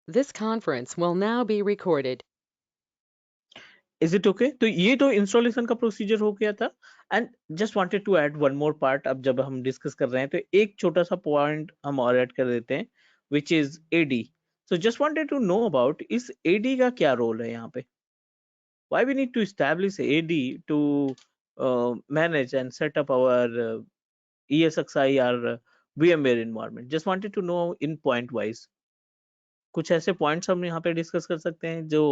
This conference will now be recorded. Is it okay? तो ये तो इंस्टॉलेशन का प्रोसीजर हो गया था। And just wanted to add one more part. अब जब हम डिस्कस कर रहे हैं तो एक छोटा सा पॉइंट हम और ऐड कर देते हैं, which is AD. So just wanted to know about इस एडी का क्या रोल है यहाँ पे। Why we need to establish AD to manage and set up our ESXi or VMware environment? Just wanted to know in point wise. कुछ ऐसे points हम यहाँ पे डिस्कस कर सकते हैं जो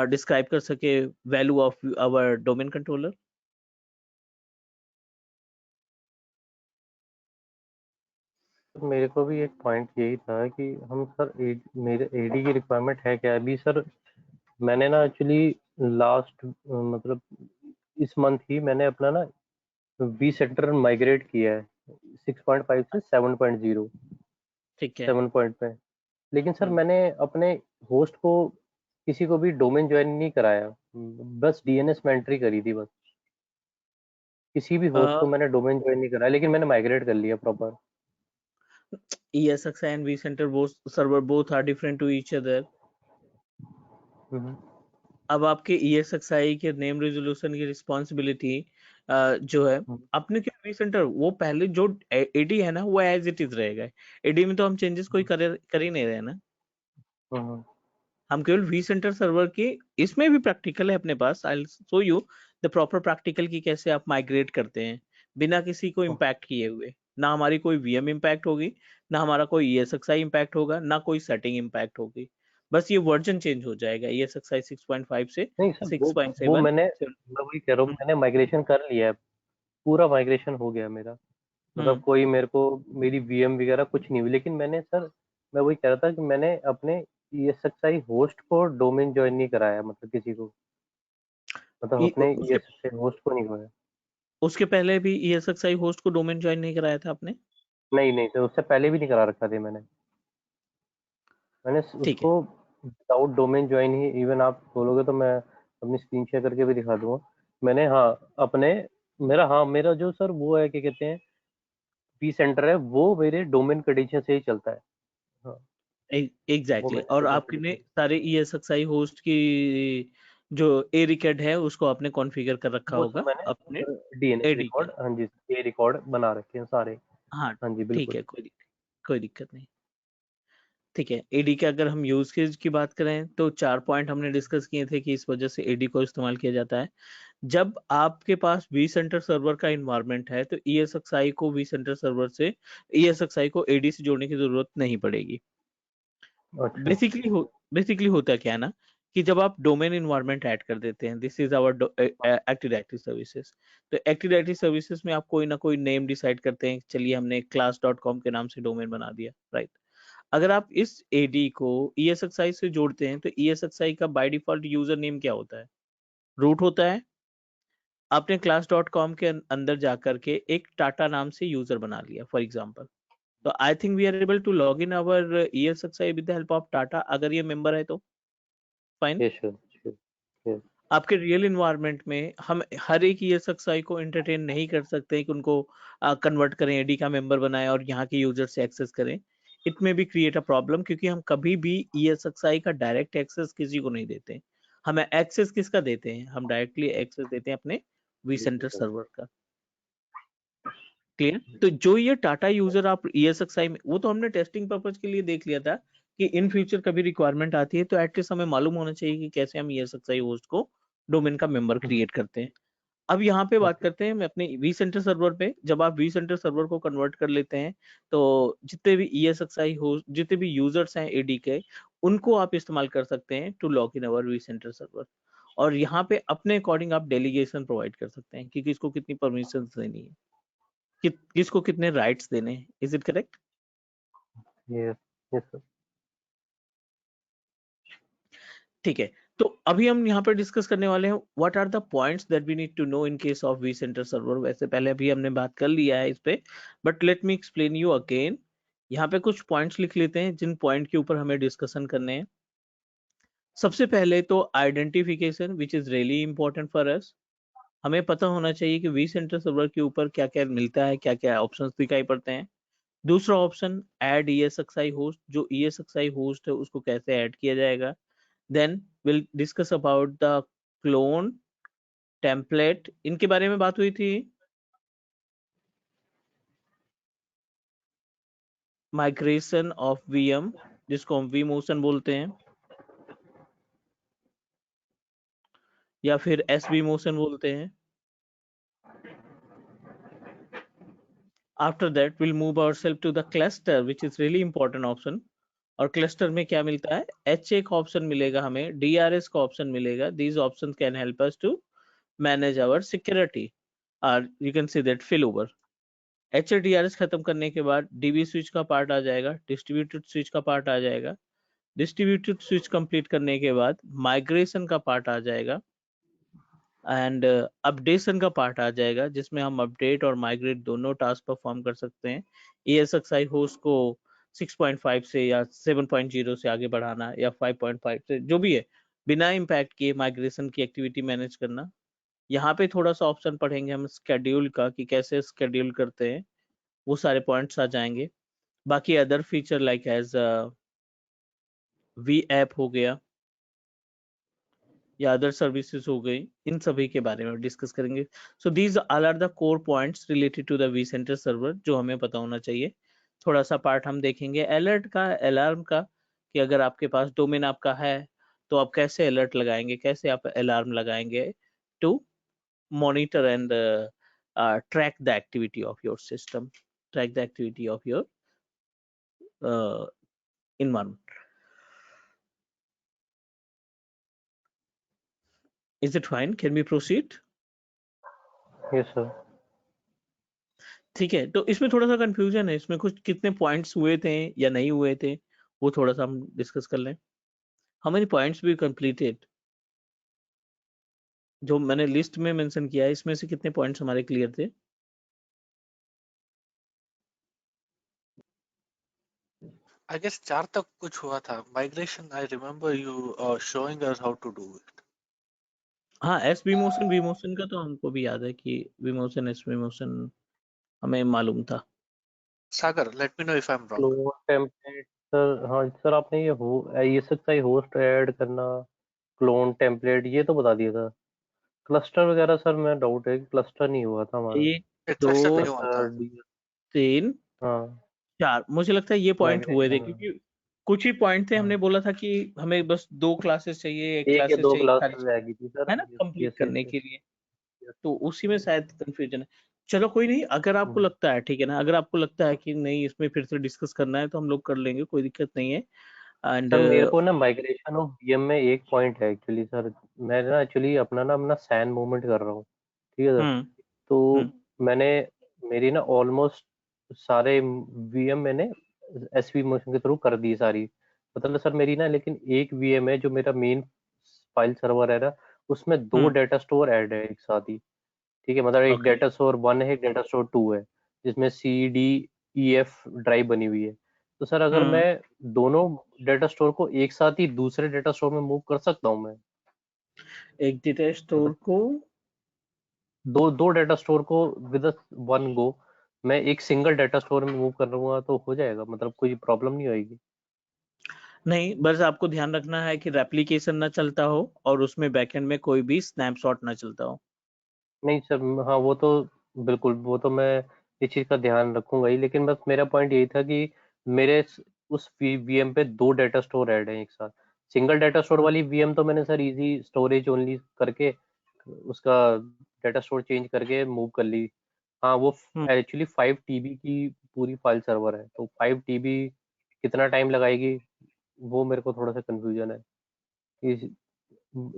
डिस्क्राइब कर सके value of our domain controller. तो मेरे को भी एक पॉइंट यही था कि हम सर मेरे एडी की रिक्वायरमेंट है क्या अभी सर। मैंने ना एक्चुअली लास्ट मतलब इस मंथ ही मैंने अपना ना वी सेंटर माइग्रेट किया है 6.5 से 7.0 ठीक है। 7 पॉइंट पे। लेकिन सर मैंने अपने होस्ट को किसी को भी डोमेन ज्वाइन नहीं कराया, बस डीएनएस में एंट्री करी थी बस। किसी भी होस्ट को मैंने डोमेन ज्वाइन नहीं कराया, लेकिन मैंने माइग्रेट कर लिया proper. ESXi and vCenter both server both are different to each other. अब आपके ESXi के नेम रेजोल्यूशन की रिस्पॉन्सिबिलिटी जो है अपने के vCenter, वो पहले जो एडी है ना वो एज इट इज रहेगा। एडी में तो हम चेंजेस कोई कर ही नहीं रहे ना। हम केवल vCenter सर्वर की, इसमें भी प्रैक्टिकल है अपने पास। I show you the proper practical की कैसे आप माइग्रेट करते हैं बिना किसी को इम्पैक्ट किए हुए। ना हमारी कोई VM इम्पैक्ट होगी, ना हमारा कोई ESXi इम्पैक्ट होगा, ना कोई सेटिंग इम्पैक्ट होगी। बस ये वर्जन चेंज हो जाएगा ESXi 6.5 से नहीं सर, वो 6.7। मैं वही कह रहा हूँ, मैंने माइग्रेशन कर लिया है, पूरा माइग्रेशन हो गया मेरा। मतलब कोई मेरे को मेरी वीएम वगैरह कुछ नहीं हुई, लेकिन मैंने सर मैं वही कह रहा था कि मैंने अपने ESXi होस्ट को डोमेन ज्वाइन नहीं कराया, मतलब किसी को, मतलब अपने उसके ESXi होस्ट को नहीं कराया। उसके पहले भी ESXi होस्ट को डोमेन ज्वाइन नहीं कराया था आपने? नहीं नहीं सर, उससे पहले भी नहीं करा रखा था मैंने। मैंने ठीक है। उसको विदाउट डोमेन ज्वाइन ही, इवन आप बोलोगे तो मैं अपनी स्क्रीन शेयर करके भी दिखा दूंगा। मैंने हाँ अपने मेरा जो सर वो है, क्या कहते हैं, पी सेंटर है, वो मेरे डोमेन कंडीशन से ही चलता है। हाँ, वो एग्जैक्टली। मेरे और डोमेन आपने कंडीशन। सारे ESXi होस्ट की जो एरिकेड है उसको आपने कॉन्फ़िगर कर रखा वो सब होगा अपने मैंने डीएनएस एडी के। रिकॉर्ड, हाँ जी, ये रिकॉर्ड बना रखे हैं सारे। हाँ हाँ जी ठीक बिल्कुल। है, कोई दिक्कत नहीं। ठीक है, एडी के अगर हम यूज केस की बात करें तो 4 पॉइंट हमने डिस्कस किए थे कि इस वजह से एडी को इस्तेमाल किया जाता है। जब आपके पास vCenter सर्वर का इन्वायरमेंट है तो ESXi को vCenter सर्वर से ESXi को एडी से जोड़ने की जरूरत नहीं पड़ेगी। अच्छा। बेसिकली होता क्या है ना कि जब आप डोमेन इन्वायरमेंट ऐड कर देते हैं, this is our active directory services. तो एक्टिव डायरेक्टरी सर्विसेज में आप कोई ना कोई नेम डिसाइड करते हैं, चलिए हमने class.com के नाम से डोमेन बना दिया, राइट। अगर आप इस एडी को ESXi से जोड़ते हैं तो ESXi का बाय डिफॉल्ट यूजर नेम क्या होता है? रूट होता है। आपने class.com के अंदर जाकर के एक टाटा नाम से यूजर बना लिया फॉर एग्जांपल। तो I think we are able to log in our ESXi with the help of Tata, अगर ये मेंबर है तो फाइन। Yes sure yes. आपके रियल इन्वायरमेंट में हम हर एक ESXi को एंटरटेन नहीं कर सकते कि उनको कन्वर्ट करें, एडी का मेंबर बनाएं और यहाँ के यूजर से एक्सेस करें। इट में भी क्रिएट अ प्रॉब्लम, क्योंकि हम कभी भी ESXi का डायरेक्ट एक्सेस किसी को नहीं देते। हमें एक्सेस किसका देते हैं? हम डायरेक्टली एक्सेस देते हैं अपने vCenter सर्वर का। क्लियर? तो जो ये टाटा यूजर आप ESXi में, वो तो हमने टेस्टिंग पर्पज के लिए देख लिया था कि इन फ्यूचर कभी रिक्वायरमेंट आती है तो एटलीस्ट हमें मालूम होना चाहिए कि कैसे हम ESXi होस्ट को डोमेन का मेंबर क्रिएट करते हैं। अब यहाँ पे बात करते हैं मैं अपने vCenter सर्वर पे। जब आप vCenter सर्वर को कन्वर्ट कर लेते हैं तो जितने भी ESXi होस्ट, जितने भी यूजर्स हैं एडी के, उनको आप इस्तेमाल कर सकते हैं to log in our vCenter server. और यहाँ पे अपने अकॉर्डिंग आप डेलीगेशन प्रोवाइड कर सकते हैं कि किसको कितनी परमिशन देनी है, किसको कितने राइट्स देने हैं। Is it correct? Yes yes sir. ठीक है। तो अभी हम यहाँ पर डिस्कस करने वाले हैं what are the points that we need to know in case of vCenter server. वैसे पहले अभी हमने बात कर लिया है इस पे, but let me explain you again. यहाँ पे कुछ पॉइंट्स लिख लेते हैं जिन पॉइंट के ऊपर हमें डिस्कशन करने हैं। सबसे पहले तो identification which is really important for us. हमें पता होना चाहिए कि vCenter सर्वर के ऊपर क्या क्या मिलता है, क्या क्या ऑप्शंस दिखाई पड़ते हैं। दूसरा ऑप्शन ऐड ESXi होस्ट, जो ESXi होस्ट है उसको कैसे ऐड किया जाएगा। Then will discuss about the clone template, इनके बारे में बात हुई थी। माइग्रेशन ऑफ VM, जिसको हम vMotion बोलते हैं या फिर SVMotion बोलते हैं। After that we'll move ourselves to the cluster, which is really important option। और क्लस्टर में क्या मिलता है, HA का ऑप्शन मिलेगा हमें, DRS का ऑप्शन मिलेगा। These options can help us to manage our security, or you can say that failover। HA DRS खत्म करने के बाद DB स्विच का पार्ट आ जाएगा, डिस्ट्रीब्यूटेड स्विच का पार्ट आ जाएगा। डिस्ट्रीब्यूटेड स्विच कंप्लीट करने के बाद माइग्रेशन का पार्ट आ जाएगा एंड अपडेशन का पार्ट आ जाएगा, जिसमें हम अपडेट और माइग्रेट दोनों टास्क परफॉर्म कर सकते हैं। ESXi होस्ट को 6.5 से या 7.0 से आगे बढ़ाना या 5.5 से, जो भी है, बिना इम्पैक्ट किए माइग्रेशन की एक्टिविटी मैनेज करना। यहाँ पे थोड़ा सा ऑप्शन पढ़ेंगे हम स्केड्यूल का, कि कैसे स्केड्यूल करते हैं, वो सारे पॉइंट्स आ जाएंगे। बाकी other feature like as we app हो गया या अदर सर्विसेज हो गई, इन सभी के बारे में डिस्कस करेंगे। So these all are the core points related to the vCenter server, जो हमें पता होना चाहिए। थोड़ा सा पार्ट हम देखेंगे अलर्ट का, अलार्म का, कि अगर आपके पास डोमेन आपका है तो आप कैसे अलर्ट लगाएंगे, कैसे आप अलार्म लगाएंगे to monitor and track the activity of your system, track the activity of your environment। Is it fine? Can we proceed? Yes sir. ठीक है, तो इसमें थोड़ा सा कंफ्यूजन है, इसमें कुछ कितने पॉइंट्स हुए थे या नहीं हुए थे, वो थोड़ा सा हम डिस्कस कर लें। हाउ मेनी पॉइंट्स भी कंप्लीटेड, जो मैंने लिस्ट में मेंशन किया है, इसमें से कितने पॉइंट्स हमारे क्लियर थे। I guess 4 तक कुछ हुआ था। Migration, I remember you showing us how to do it. हाँ, SVMotion vMotion का तो हमको भी याद है कि vMotion SVMotion हमें मालूम था। Sagar, let me know if I'm wrong. Clone template sir, हाँ सर, आपने ये ESXi होस्ट ऐड करना, क्लोन टेम्पलेट, ये तो बता दिया था। क्लस्टर वगैरह सर मैं डाउट है कि क्लस्टर नहीं हुआ था हमारा। 1 Cluster 2 नहीं हुआ था। 3 हाँ 4, मुझे लगता है ये पॉइंट हुए थे, माइग्रेशन, क्योंकि कुछ ही पॉइंट थे। हाँ हमने बोला था कि हमें बस 2 क्लासेस चाहिए, एक एक या क्लासेस दो चाहिए क्लास सारी, रह गई थी सर। है ना, कंप्लीट करने के लिए। तो उसी में शायद कंफ्यूजन है। चलो कोई नहीं, अगर आपको लगता है, ठीक है ना, अगर आपको लगता है कि नहीं इसमें फिर से डिस्कस करना है तो हम लोग कर लेंगे, कोई दिक्कत नहीं है। एंड सर मेरे को ना माइग्रेशन ऑफ VM में एक पॉइंट है एक्चुअली सर। मैं ना एक्चुअली अपना सैन मूवमेंट कर रहा हूँ, ठीक है सर। हम्म तो मैंने मेरी ना ऑलमोस्ट सारे VM मैंने SVMotion के थ्रू कर दी सारी। मतलब सर मेरी ना, लेकिन एक VM है जो मेरा मेन फाइल सर्वर है ना, उसमें 2 डेटा स्टोर ऐड है एक साथ ही। ठीक है, मतलब एक ओके, डेटा स्टोर 1 है, एक डेटा स्टोर 2 है, जिसमें CDEF ड्राइव बनी हुई है। तो सर अगर मैं दोनों डेटा स्टोर को एक साथ ही दूसरे डेटा स्टोर में मूव कर सकता हूँ मैं? एक डेटा स्टोर मतलब को दो दो डेटा स्टोर को विद वन गो मैं एक सिंगल डेटा स्टोर में मूव कर लूंगा तो हो जाएगा, मतलब कोई प्रॉब्लम नहीं होगी? नहीं, बस आपको ध्यान रखना है कि रेप्लिकेशन ना चलता हो और उसमें बैकएंड में कोई भी स्नैपशॉट ना चलता हो। नहीं सर, हाँ वो तो बिल्कुल, वो तो मैं इस चीज़ का ध्यान रखूंगा ही, लेकिन बस मेरा पॉइंट यही था कि मेरे उस VM पे 2 डेटा स्टोर ऐड हैं एक साथ। सिंगल डेटा स्टोर वाली VM तो मैंने सर इजी स्टोरेज ओनली करके उसका डेटा स्टोर चेंज करके मूव कर ली। हाँ वो एक्चुअली 5 TB की पूरी फाइल सर्वर है, तो 5 TB कितना टाइम लगाएगी वो मेरे को थोड़ा सा कंफ्यूजन है। इस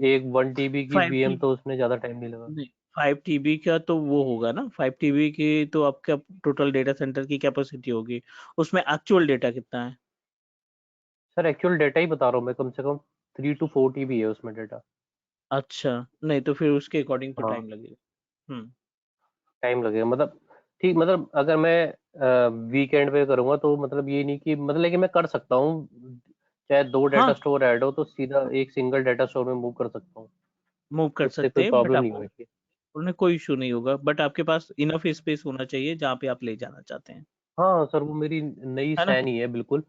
एक 1 TB की 5 VM टी तो उसमें ज्यादा टाइम नहीं लगा। नहीं, 5 TB का तो वो होगा ना, 5 TB की तो आपका टोटल डेटा सेंटर की कैपेसिटी होगी, उसमें एक्चुअल डेटा कितना है। सर एक्चुअल डेटा ही बता रहा हूँ मैं, कम से कम 3 to 4 TB है उसमें डेटा। अच्छा, नहीं तो फिर उसके अकॉर्डिंग तो हाँ टाइम लगेगा। टाइम लगेगा, मतलब ठीक, मतलब अगर मैं वीकेंड पे करूंगा तो मतलब ये नहीं कि मतलब, लेकिन मैं कर सकता हूँ, चाहे 2 डेटा हाँ, स्टोर ऐड हो तो सीधा एक सिंगल डेटा स्टोर में मूव कर सकता हूँ, मूव कर उससे सकते कोई हैं, बट प्रॉब्लम नहीं आपको होगी। उन्हें कोई इशू नहीं होगा, बट आपके पास इनफ स्पेस होना चाहिए जहाँ पे आप ले जाना चाहते हैं। हाँ सर, वो मेरी नई है ना? सैन ही है बिल्कुल।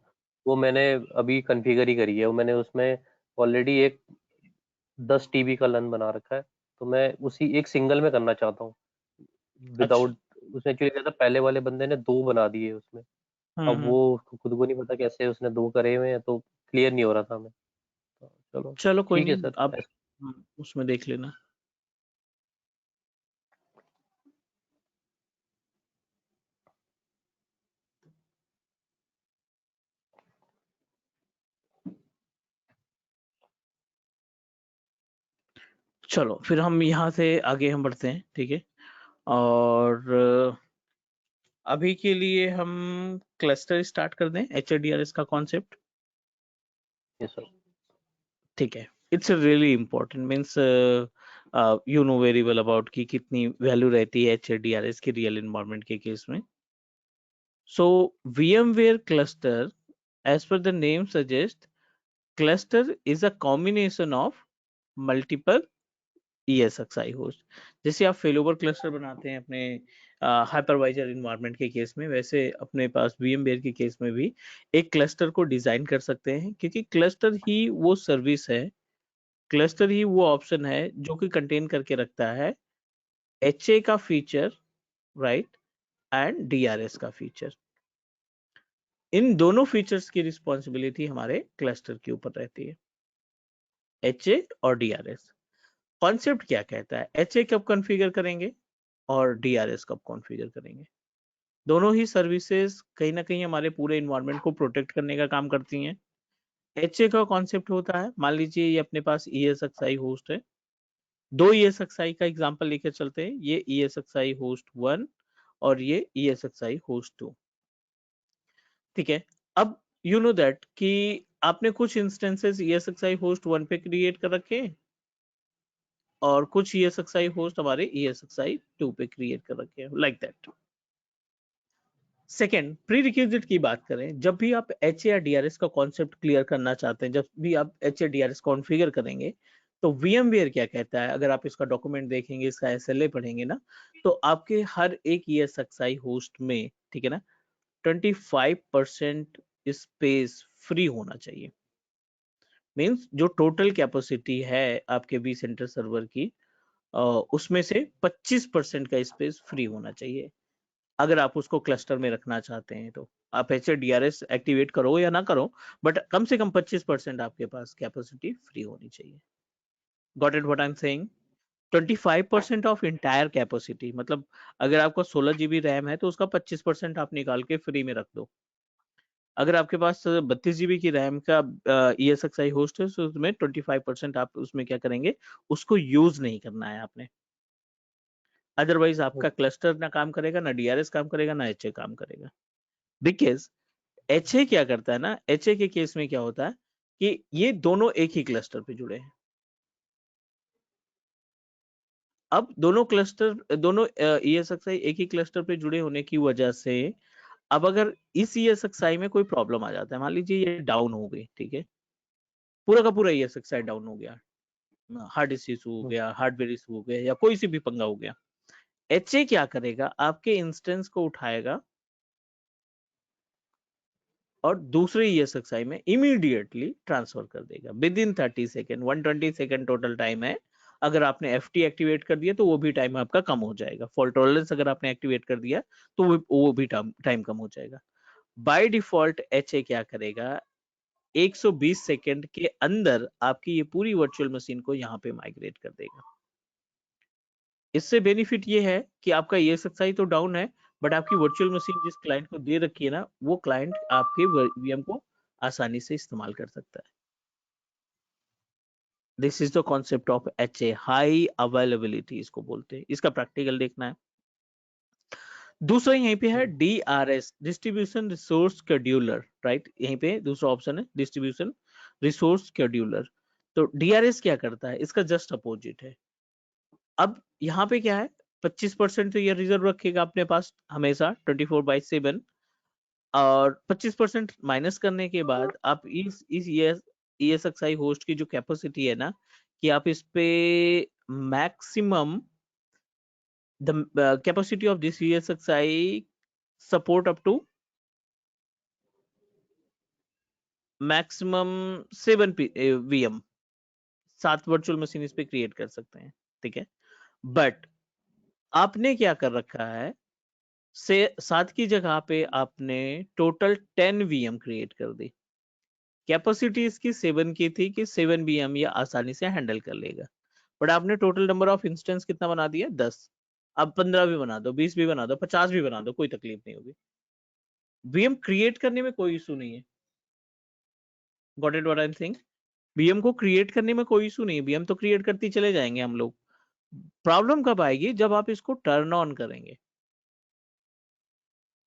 वो मैंने अभी कॉन्फ़िगर ही करी है। वो मैंने उसमें ऑलरेडी एक 10 टीबी का लन बना रखा है, तो मैं उसी एक सिंगल में करना चाहता हूँ अच्छा। विदाउट। उसने एक्चुअली क्या था, पहले वाले बंदे ने 2 बना दिए उसमें। अब हम्म। वो उसको खुद को नहीं पता कैसे उसने 2 करे हुए हैं, तो क्लियर नहीं हो रहा था हमें। तो चलो चलो कोई ठीक है नहीं, सर। आप उसमें देख लेना। चलो फिर हम यहाँ से आगे हम बढ़ते हैं, ठीक है। और अभी के लिए हम क्लस्टर स्टार्ट कर दें, HADRS का कॉन्सेप्ट। Yes sir. ठीक है। It's really important, means you know very well about कि कितनी वैल्यू रहती है HADRS की रियल एनवायरनमेंट के केस में। सो VMware cluster, as per the name suggests, cluster is a combination of multiple ESXi host. जैसे आप फेलोवर क्लस्टर बनाते हैं अपने हाइपरवाइजर इन्वायरमेंट के केस में, वैसे अपने पास VMware के केस में भी एक क्लस्टर को डिजाइन कर सकते हैं, क्योंकि क्लस्टर ही वो सर्विस है, क्लस्टर ही वो ऑप्शन है जो कि कंटेन करके रखता है HA का फीचर, राइट, एंड DRS का फीचर। इन दोनों फीचर्स की रिस्पॉन्सिबिलिटी हमारे क्लस्टर के ऊपर रहती है, HA और DRS। कॉन्सेप्ट क्या कहता है, HA कब कॉन्फ़िगर करेंगे और DRS कब कॉन्फ़िगर करेंगे। दोनों ही सर्विसेज कहीं ना कहीं हमारे पूरे इन्वायरमेंट को प्रोटेक्ट करने का काम करती हैं। HA का कॉन्सेप्ट होता है, मान लीजिए ये अपने पास ESXi होस्ट है, 2 ESXi का एग्जांपल लेकर चलते हैं, ये ESXi होस्ट 1 और ये ESXi होस्ट 2, ठीक है। अब यू नो दैट कि आपने कुछ इंस्टेंसेस ESXi होस्ट 1 पे क्रिएट कर रखे हैं और कुछ ESXi होस्ट हमारे ESXi 2 पे क्रिएट कर रखे हैं, like that. Second, pre requisite की बात करें, जब भी आप HA या DRS का कॉन्सेप्ट क्लियर करना चाहते हैं, जब भी आप HA DRS कॉन्फ़िगर करेंगे, तो VMware क्या कहता है, अगर आप इसका डॉक्यूमेंट देखेंगे, इसका SLA पढ़ेंगे ना, तो आपके हर एक ESXi होस्ट में, ठीक है ना, 25% स्पेस फ्री होना चाहिए। मीन्स जो टोटल कैपेसिटी है आपके vCenter सर्वर की, उसमें से 25% का स्पेस फ्री होना चाहिए, अगर आप उसको क्लस्टर में रखना चाहते हैं। तो आप HADRS एक्टिवेट करो या ना करो, बट कम से कम 25% आपके पास कैपेसिटी फ्री होनी चाहिए। Got it what I am saying? 25% of entire capacity, मतलब अगर आपका 16 GB रैम है तो उसका 25% आप निकाल के फ्री में रख दो। अगर आपके पास 32 GB की रैम का ESXi होस्ट है, तो उसमें 25% आप उसमें क्या करेंगे, उसको यूज नहीं करना है आपने। अदरवाइज आपका क्लस्टर ना काम करेगा, ना DRS काम करेगा, ना HA काम करेगा। बिकॉज HA क्या करता है ना, HA के केस में क्या होता है कि ये दोनों एक ही क्लस्टर पे जुड़े हैं। अब दोनों क्लस्टर, दोनों ESXi एक ही क्लस्टर पे जुड़े होने की वजह से, अब अगर इस ESXi में कोई प्रॉब्लम आ जाता है, मान लीजिए ये डाउन हो गई, ठीक है, पूरा का पूरा ESXi डाउन हो गया, हार्ड डिस्क इशू हो गया, हार्डवेयर इशू हो गया, या कोई सी भी पंगा हो गया, HA क्या करेगा, आपके इंस्टेंस को उठाएगा और दूसरे ESXi में इमीडिएटली ट्रांसफर कर देगा with in 30 second. 120 second total time है। अगर आपने FT एक्टिवेट कर दिया तो वो भी टाइम आपका कम हो जाएगा। फॉल्ट टॉलरेंस अगर आपने एक्टिवेट कर दिया तो वो भी टाइम कम हो जाएगा। बाय डिफॉल्ट HA क्या करेगा, 120 सेकेंड के अंदर आपकी ये पूरी वर्चुअल मशीन को यहाँ पे माइग्रेट कर देगा। इससे बेनिफिट ये है कि आपका ESXi तो डाउन है, बट आपकी वर्चुअल मशीन जिस क्लाइंट को दे रखी है ना, वो क्लाइंट आपके VM को आसानी से इस्तेमाल कर सकता है। This is the concept of HA, high availability इसको बोलते हैं। इसका प्रैक्टिकल देखना है। दूसरा यहीं पे है DRS, distribution resource scheduler, right, यहीं पे दूसरा ऑप्शन है डिस्ट्रीब्यूशन रिसोर्स शेड्यूलर। तो DRS क्या करता है, इसका जस्ट अपोजिट है। अब यहाँ पे क्या है, 25% तो ये रिजर्व रखेगा अपने पास हमेशा 24/7, और 25% माइनस करने के बाद आप इस ESXi होस्ट की जो कैपेसिटी है ना, कि आप इस पे maximum the capacity of this ESXi support up to maximum 7 VM 7 virtual machine इस पे क्रिएट कर सकते हैं, ठीक है। बट आपने क्या कर रखा है, से 7 की जगह पे आपने टोटल 10 VM क्रिएट कर दी। कैपेसिटी इसकी 7 की थी कि 7 VM ये आसानी से हैंडल कर लेगा, बट आपने टोटल नंबर ऑफ इंस्टेंस कितना बना दिया, 10। अब 15 भी बना दो, 20 भी बना दो, 50 भी बना दो, कोई तकलीफ नहीं होगी। VM क्रिएट करने में कोई इशू नहीं है। Got it what I am saying? VM को क्रिएट करने में कोई इशू नहीं है, VM तो क्रिएट करते ही चले जाएंगे हम लोग। प्रॉब्लम कब आएगी, जब आप इसको टर्न ऑन करेंगे।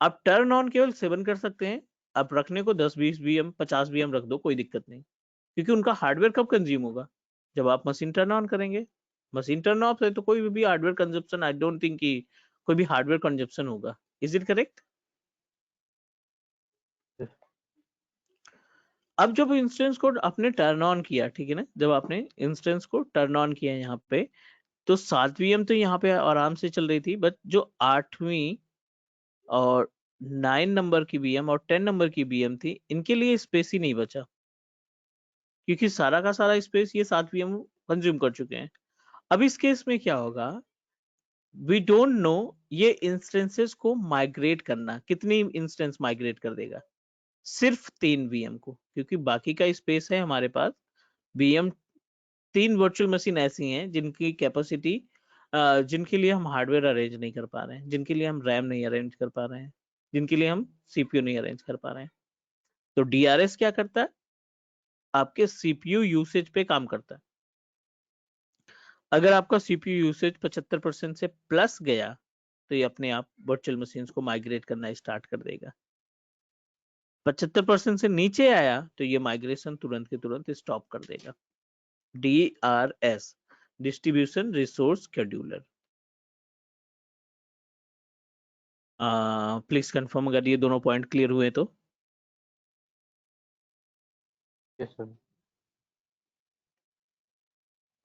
आप टर्न ऑन केवल 7 कर सकते हैं, आप रखने को 10 20 VM 50 VM रख दो, कोई दिक्कत नहीं, क्योंकि उनका हार्डवेयर कब कंज्यूम होगा, जब आप मशीन टर्न ऑन करेंगे। मशीन टर्न ऑफ है तो कोई भी hardware consumption, I don't think कि कोई भी हार्डवेयर कंजप्शन होगा। Is it correct? Yes. अब जब इंस्टेंस को आपने टर्न ऑन किया, ठीक है ना, जब आपने इंस्टेंस को टर्न ऑन किया यहाँ पे, तो 7 VM तो यहाँ पे आराम से चल रही थी, बट जो 8वीं और 9 नंबर की VM और 10 नंबर की VM थी, इनके लिए स्पेस ही नहीं बचा, क्योंकि सारा का सारा स्पेस ये 7 VM कंज्यूम कर चुके हैं। अब इस केस में क्या होगा, वी डोंट नो ये इंस्टेंसेस को माइग्रेट करना, कितनी इंस्टेंस माइग्रेट कर देगा, सिर्फ 3 VM को, क्योंकि बाकी का स्पेस है हमारे पास। VM 3 वर्चुअल मशीन ऐसी हैं जिनकी कैपेसिटी, जिनके लिए हम हार्डवेयर अरेंज नहीं कर पा रहे हैं, जिनके लिए हम रैम नहीं अरेंज कर पा रहे हैं, जिनके लिए हम CPU नहीं अरेंज कर पा रहे हैं। तो DRS क्या करता है, आपके CPU यूसेज पे काम करता है। अगर आपका CPU यूसेज 75% से प्लस गया, तो ये अपने आप वर्चुअल मशीन्स को माइग्रेट करना स्टार्ट कर देगा। 75% से नीचे आया तो ये माइग्रेशन तुरंत के तुरंत स्टॉप कर देगा। DRS, distribution resource scheduler. Please confirm अगर ये दोनों पॉइंट क्लियर हुए तो। Yes sir.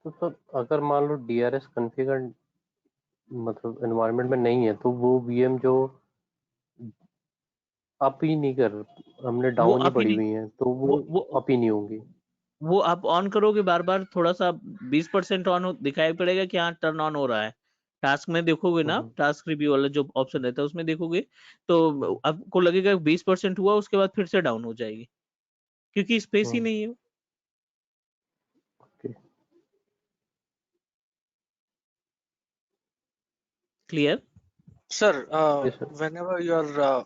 तो सर अगर मान लो DRS कॉन्फ़िगर मतलब एनवायरनमेंट में नहीं है, तो वो VM जो अप ही नहीं कर, हमने वो डाउन ही आप ही पड़ी नहीं, हुई हैं, तो वो वो अप ही नहीं होंगी। वो आप ऑन करोगे बार बार, थोड़ा सा 20% ऑन दिखाई पड़ेगा कि हाँ टर्न ऑन हो रहा है। टास्क में देखोगे ना, हम्म, टास्क रिव्यू वाला जो ऑप्शन रहता है उसमें देखोगे, तो आपको लगेगा 20% हुआ, उसके बाद फिर से डाउन हो जाएगी, क्योंकि स्पेस ही हम्म, नहीं है। Okay. Clear? Sir, yes sir. whenever you're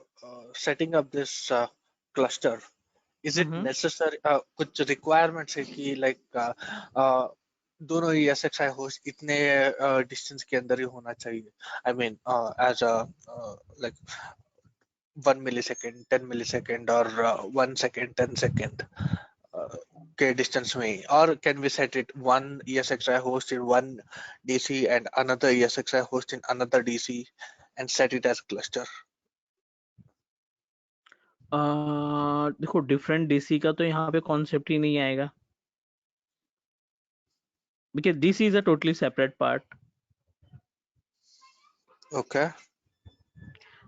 setting up this cluster, is it hmm. necessary, कुछ requirements है कि दोनों ही SXI host इतने distance के अंदर ही होना चाहिए? I mean, as a like 1 millisecond, 10 millisecond, or 1 second, 10 second के distance में ही, or can we set it one ESXi host in one DC and another ESXi host in another DC and set it as cluster? देखो, different DC का तो यहाँ पे concept ही नहीं आएगा, because DC is a totally separate part. Okay.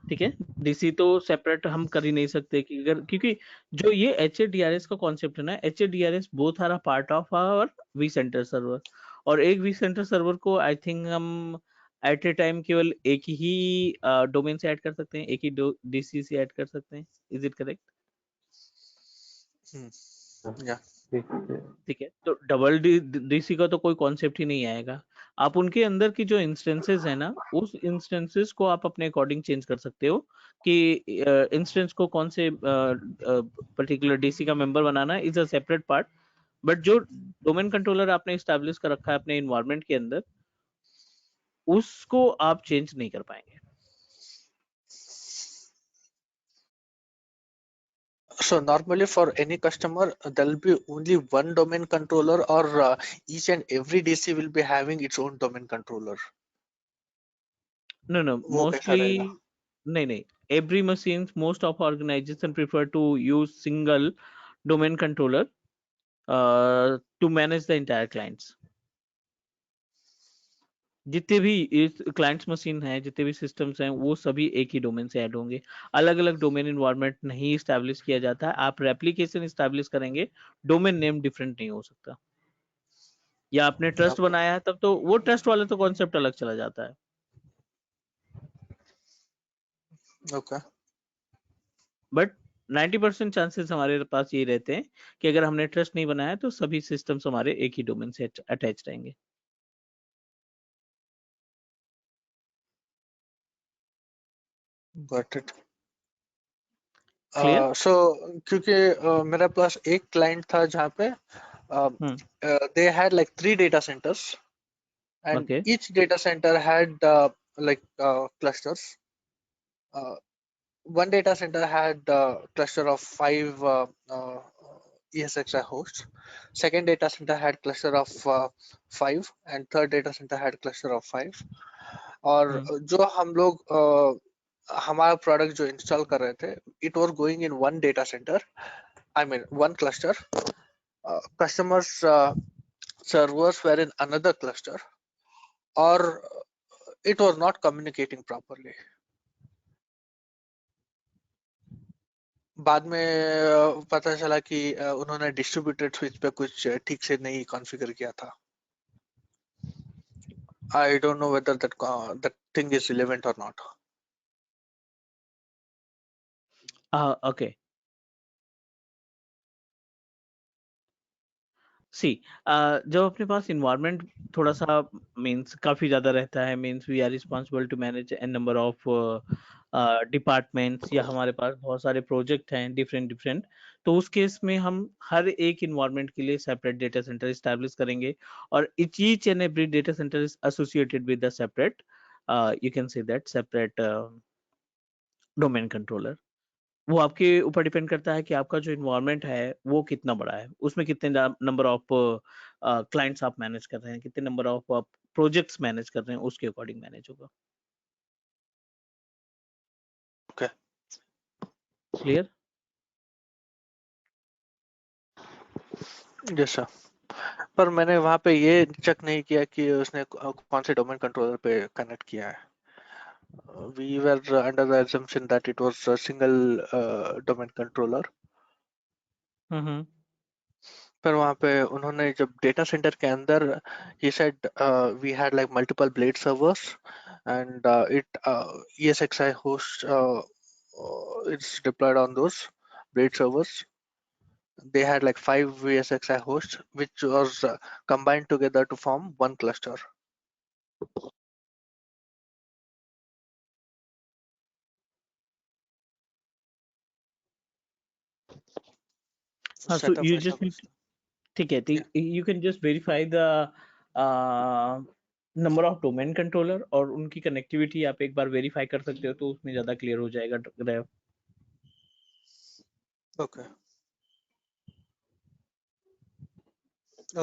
ठीक है, DC तो सेपरेट हम कर ही नहीं सकते, कि अगर, क्योंकि जो ये HADRS का कॉन्सेप्ट है ना, HADRS both are a part of our vCenter server, और एक वी सेंटर सर्वर को आई थिंक हम एट ए टाइम केवल एक ही डोमेन से ऐड कर सकते हैं, एक ही डीसी से ऐड कर सकते हैं। Is it correct? Yeah. ठीक है। ठीक है, तो डबल डीसी का तो कोई कॉन्सेप्ट ही नहीं आएगा। आप उनके अंदर की जो इंस्टेंसेस है ना, उस इंस्टेंसेस को आप अपने अकॉर्डिंग चेंज कर सकते हो, कि इंस्टेंस को कौन से पर्टिकुलर डीसी का member banana is a separate part, but जो डोमेन कंट्रोलर आपने स्टैब्लिश कर रखा है अपने इन्वायरमेंट के अंदर, उसको आप चेंज नहीं कर पाएंगे। So normally for any customer, there'll be only one domain controller, or each and every DC will be having its own domain controller. No no, वो कैसा मोस्टली रहेगा? नहीं, every machines, most of organization prefer to use single domain controller to manage the entire clients. जितने भी इस clients machine हैं, जितने भी सिस्टम्स हैं, वो सभी एक ही डोमेन से ऐड होंगे। अलग अलग डोमेन इन्वायरमेंट नहीं स्टैब्लिश किया जाता है। आप रेप्लिकेशन स्टैब्लिश करेंगे, डोमेन नेम डिफरेंट नहीं हो सकता। या आपने ट्रस्ट ओके बनाया है तब तो वो ट्रस्ट वाला तो कॉन्सेप्ट अलग चला जाता है। ओके बट 90% चांसेस हमारे पास ये रहते हैं कि अगर हमने ट्रस्ट नहीं बनाया तो सभी सिस्टम्स हमारे एक ही डोमेन से अटैच रहेंगे। Got it. क्लियर? सो क्योंकि मेरे पास एक क्लाइंट था जहाँ पे हम्म। they had like 3 data centers and okay. each data center had like clusters. One data center had a cluster of 5 ESXi hosts. Second data center had cluster of 5 and third data center had cluster of 5. और जो हम लोग हमारा product जो install कर रहे थे, it was going in one data center, I mean one cluster. Customers servers were in another cluster, or it was not communicating properly. बाद में पता चला कि उन्होंने डिस्ट्रीब्यूटेड स्विच पे कुछ ठीक से नहीं कॉन्फ़िगर किया था। I don't know whether that thing is relevant or not. Okay. See जब अपने पास इन्वायरमेंट थोड़ा सा मीन्स काफी ज्यादा रहता है, means we are responsible to manage an number of departments, या हमारे पास बहुत सारे प्रोजेक्ट हैं डिफरेंट डिफरेंट, तो उस केस में हम हर एक इन्वायरमेंट के लिए सेपरेट डेटा सेंटर इस्टेब्लिश करेंगे, और each and every data centre is associated with the separate, you can say that separate domain controller. वो आपके ऊपर डिपेंड करता है कि आपका जो इन्वायरमेंट है वो कितना बड़ा है, उसमें कितने नंबर ऑफ क्लाइंट्स आप मैनेज कर रहे हैं, कितने नंबर ऑफ आप प्रोजेक्ट्स मैनेज कर रहे हैं, उसके अकॉर्डिंग मैनेज होगा। Okay. क्लियर? Yes sir. पर मैंने वहाँ पे ये चेक नहीं किया कि उसने कौन से डोमेन कंट्रोलर पे कनेक्ट किया है। We were under the assumption that it was a single domain controller. हम्म। पर वहाँ पे उन्होंने जब डेटा सेंटर के अंदर he said we had like multiple blade servers and ESXi host it's deployed on those blade servers. They had like 5 ESXi hosts which was combined together to form one cluster. हाँ, सो Setup you वैसा just need, कुछ। ठीक है, Yeah. You can just verify the number of domain controller और उनकी connectivity आप एक बार verify कर सकते हो, तो उसमें ज्यादा क्लियर हो जाएगा ग्राफ। Okay.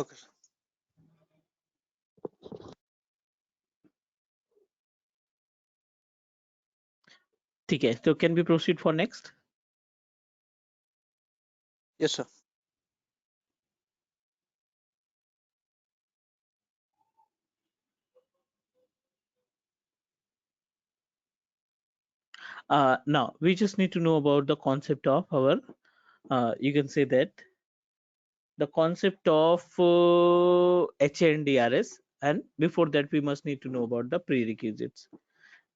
Okay. ठीक है, तो can be proceed for next? Yes sir. Now we just need to know about the concept of our, you can say that the concept of HA and DRS, and before that we must need to know about the prerequisites.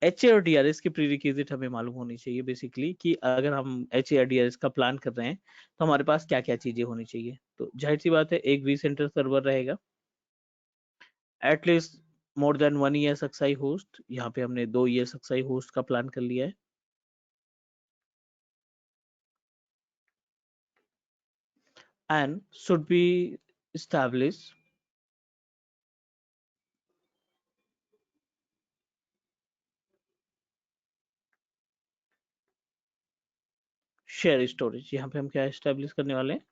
HA और DRS की prerequisite हमें मालूम होनी चाहिए basically, कि अगर हम HA या DRS का प्लान कर रहे हैं तो हमारे पास क्या क्या चीजें होनी चाहिए। तो जाहिर सी बात है, एक vCenter सर्वर रहेगा, at least more than 1 ESXi host. यहाँ पे हमने 2 ESXi होस्ट का प्लान कर लिया है। And should be established share storage. यहाँ पे हम क्या एस्टेब्लिश करने वाले हैं?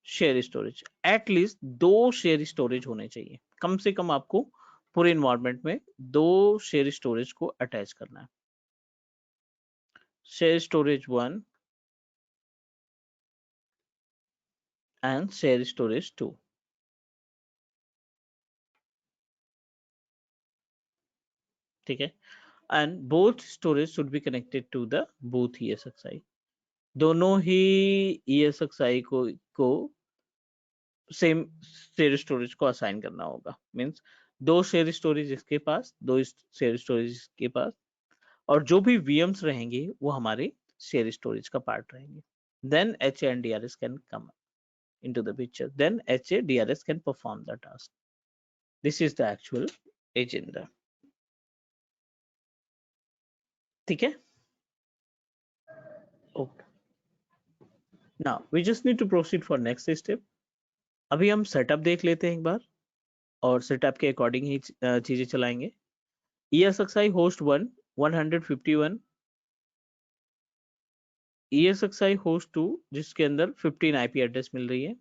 Share storage. At least 2 share storage होने चाहिए, कम से कम आपको पूरे इन्वायरमेंट में 2 शेयर स्टोरेज को अटैच करना है। Share storage 1 and share storage 2। ठीक है, and both storage should be connected to the both ESXi। दोनों ही ESXi को सेम शेयर स्टोरेज को असाइन करना होगा। मींस दो शेयर स्टोरेज इसके पास, दो शेयर स्टोरेज इसके पास, और जो भी VMs रहेंगे वो हमारे शेयर स्टोरेज का पार्ट रहेंगे। Then HA and DRS can come into the picture. Then HA DRS can perform the task. This is the actual agenda. ठीक है? Okay. Now we just need to proceed for next step. अभी हम setup देख लेते हैं एक बार, और setup के अकॉर्डिंग ही चीजें चलाएंगे। ESXi host 1 151, ESXi host 2 जिसके अंदर 15 IP एड्रेस मिल रही है,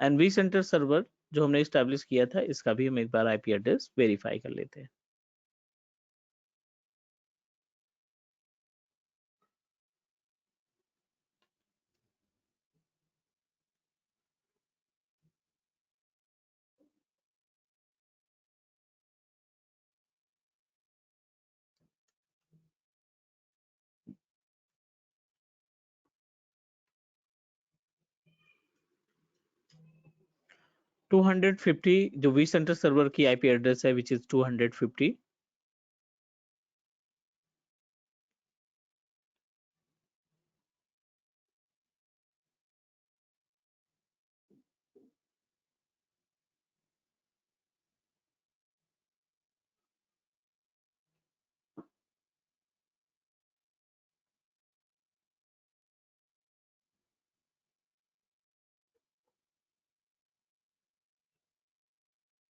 एंड vCenter सर्वर जो हमने इस्टेब्लिश किया था, इसका भी हम एक बार IP एड्रेस वेरीफाई कर लेते हैं। टू 250 जो vCenter सर्वर की IP एड्रेस है, विच इज 250,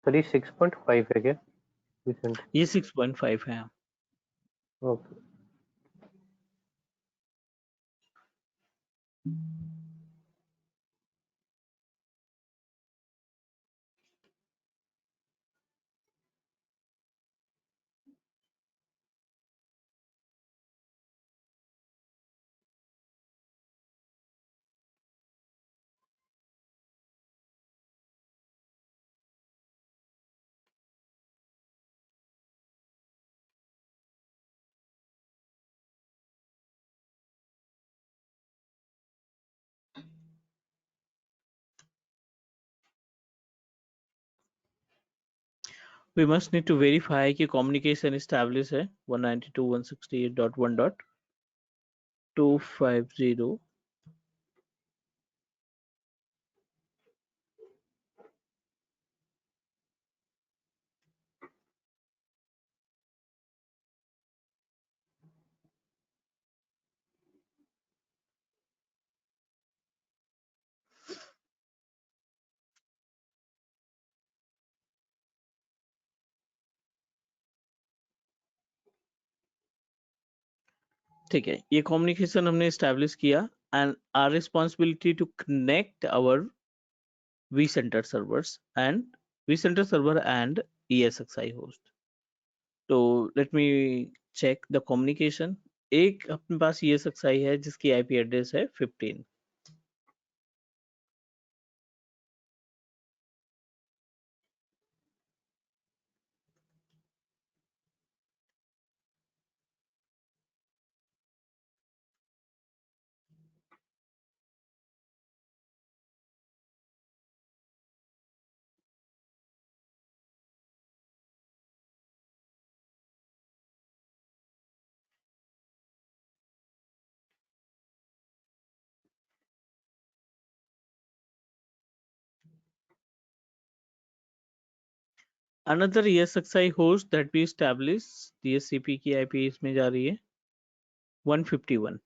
सर ये 6.5 है क्या recent? ये 6.5 है। Okay We must need to verify कि communication established है 192.168.1.250। ठीक है, ये कम्युनिकेशन हमने एस्टेब्लिश किया, and are responsibility to connect our vCenter servers and vCenter server and ESXi host. तो let me check the communication. एक अपने पास ESXi है जिसकी IP एड्रेस है 15, another ESXi host that we established, DSCP की IP इसमें जा रही है 151।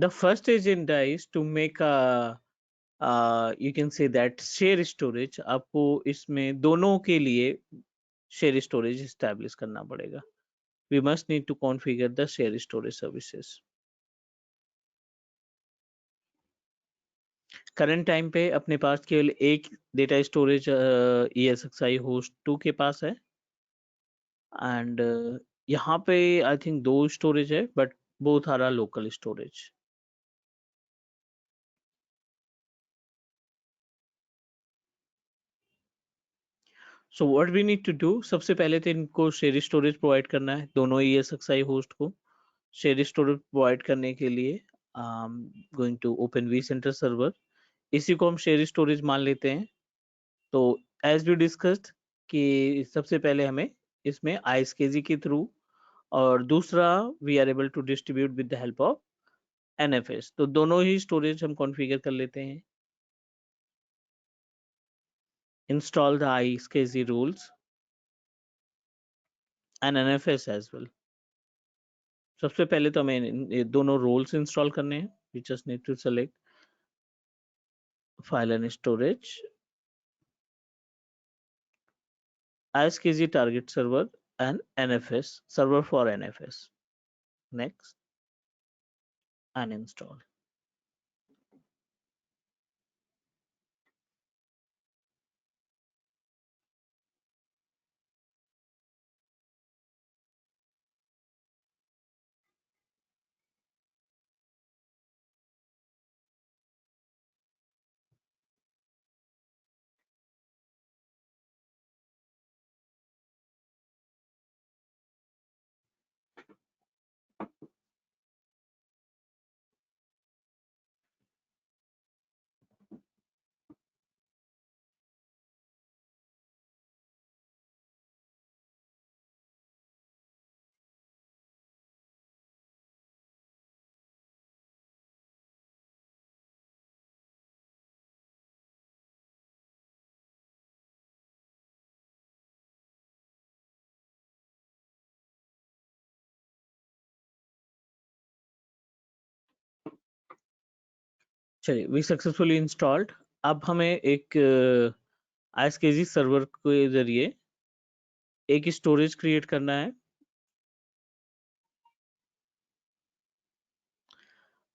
the first agenda is to make a you can say that share storage. आपको इसमें दोनों के लिए share storage establish करना पड़ेगा. We must need to configure the share storage services. Current time पे अपने पास केवल एक डेटा स्टोरेज ESXi होस्ट 2 के पास है एंड यहाँ पे आई थिंक 2 स्टोरेज है but both are local storage. So what we need to do, सबसे पहले तो इनको शेयर स्टोरेज प्रोवाइड करना है. दोनों ESXi होस्ट को शेयर स्टोरेज प्रोवाइड करने के लिए going to open vCenter server. इसी को हम शेयर स्टोरेज मान लेते हैं. तो एज वी डिस्कस्ड कि सबसे पहले हमें इसमें ISKG के थ्रू और दूसरा we are able to distribute with the help of NFS. तो दोनों ही स्टोरेज हम कॉन्फ़िगर कर लेते हैं. Install the ISKG rules and NFS as well. सबसे पहले तो हमें ये दोनों रोल्स इंस्टॉल करने हैं. We just need to select file and storage, ISKG target server and NFS server for NFS. Next and install. चलिए वी सक्सेसफुली इंस्टॉल्ड. अब हमें एक ISKG सर्वर के जरिए एक स्टोरेज क्रिएट करना है.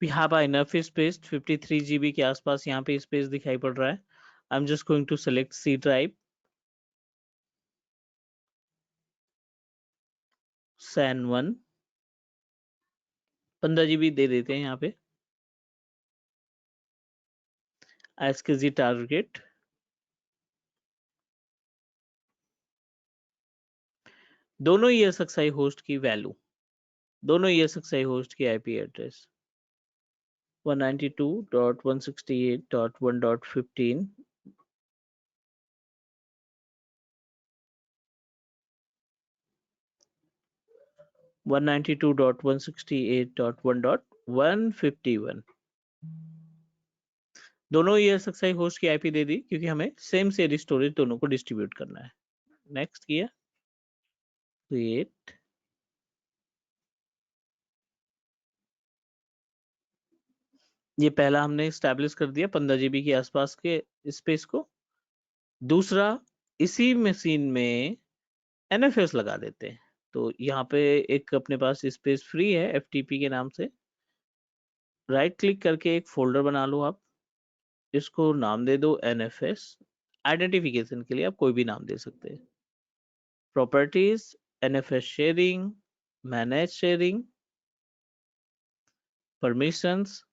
We have enough space 53 GB के आसपास यहाँ पे स्पेस दिखाई पड़ रहा है. I am just going to select C drive, SAN 1 15 GB दे देते हैं यहाँ पे. ISKG टारगेट, दोनों ESXi होस्ट की वैल्यू, दोनों ESXi होस्ट की IP एड्रेस 192.168.1.15 192.168.1.151. दोनों ESXi होस्ट की IP दे दी क्योंकि हमें सेम शेयर स्टोरेज दोनों को डिस्ट्रीब्यूट करना है. नेक्स्ट किया, क्रिएट. ये पहला हमने एस्टैब्लिश कर दिया 15 GB के आसपास के स्पेस को. दूसरा इसी मशीन में NFS लगा देते हैं. तो यहाँ पे एक अपने पास स्पेस फ्री है FTP के नाम से. राइट क्लिक करके एक फोल्डर बना लो आप, इसको नाम दे दो NFS. आइडेंटिफिकेशन के लिए आप कोई भी नाम दे सकते हैं. Properties, NFS sharing, manage sharing, permissions,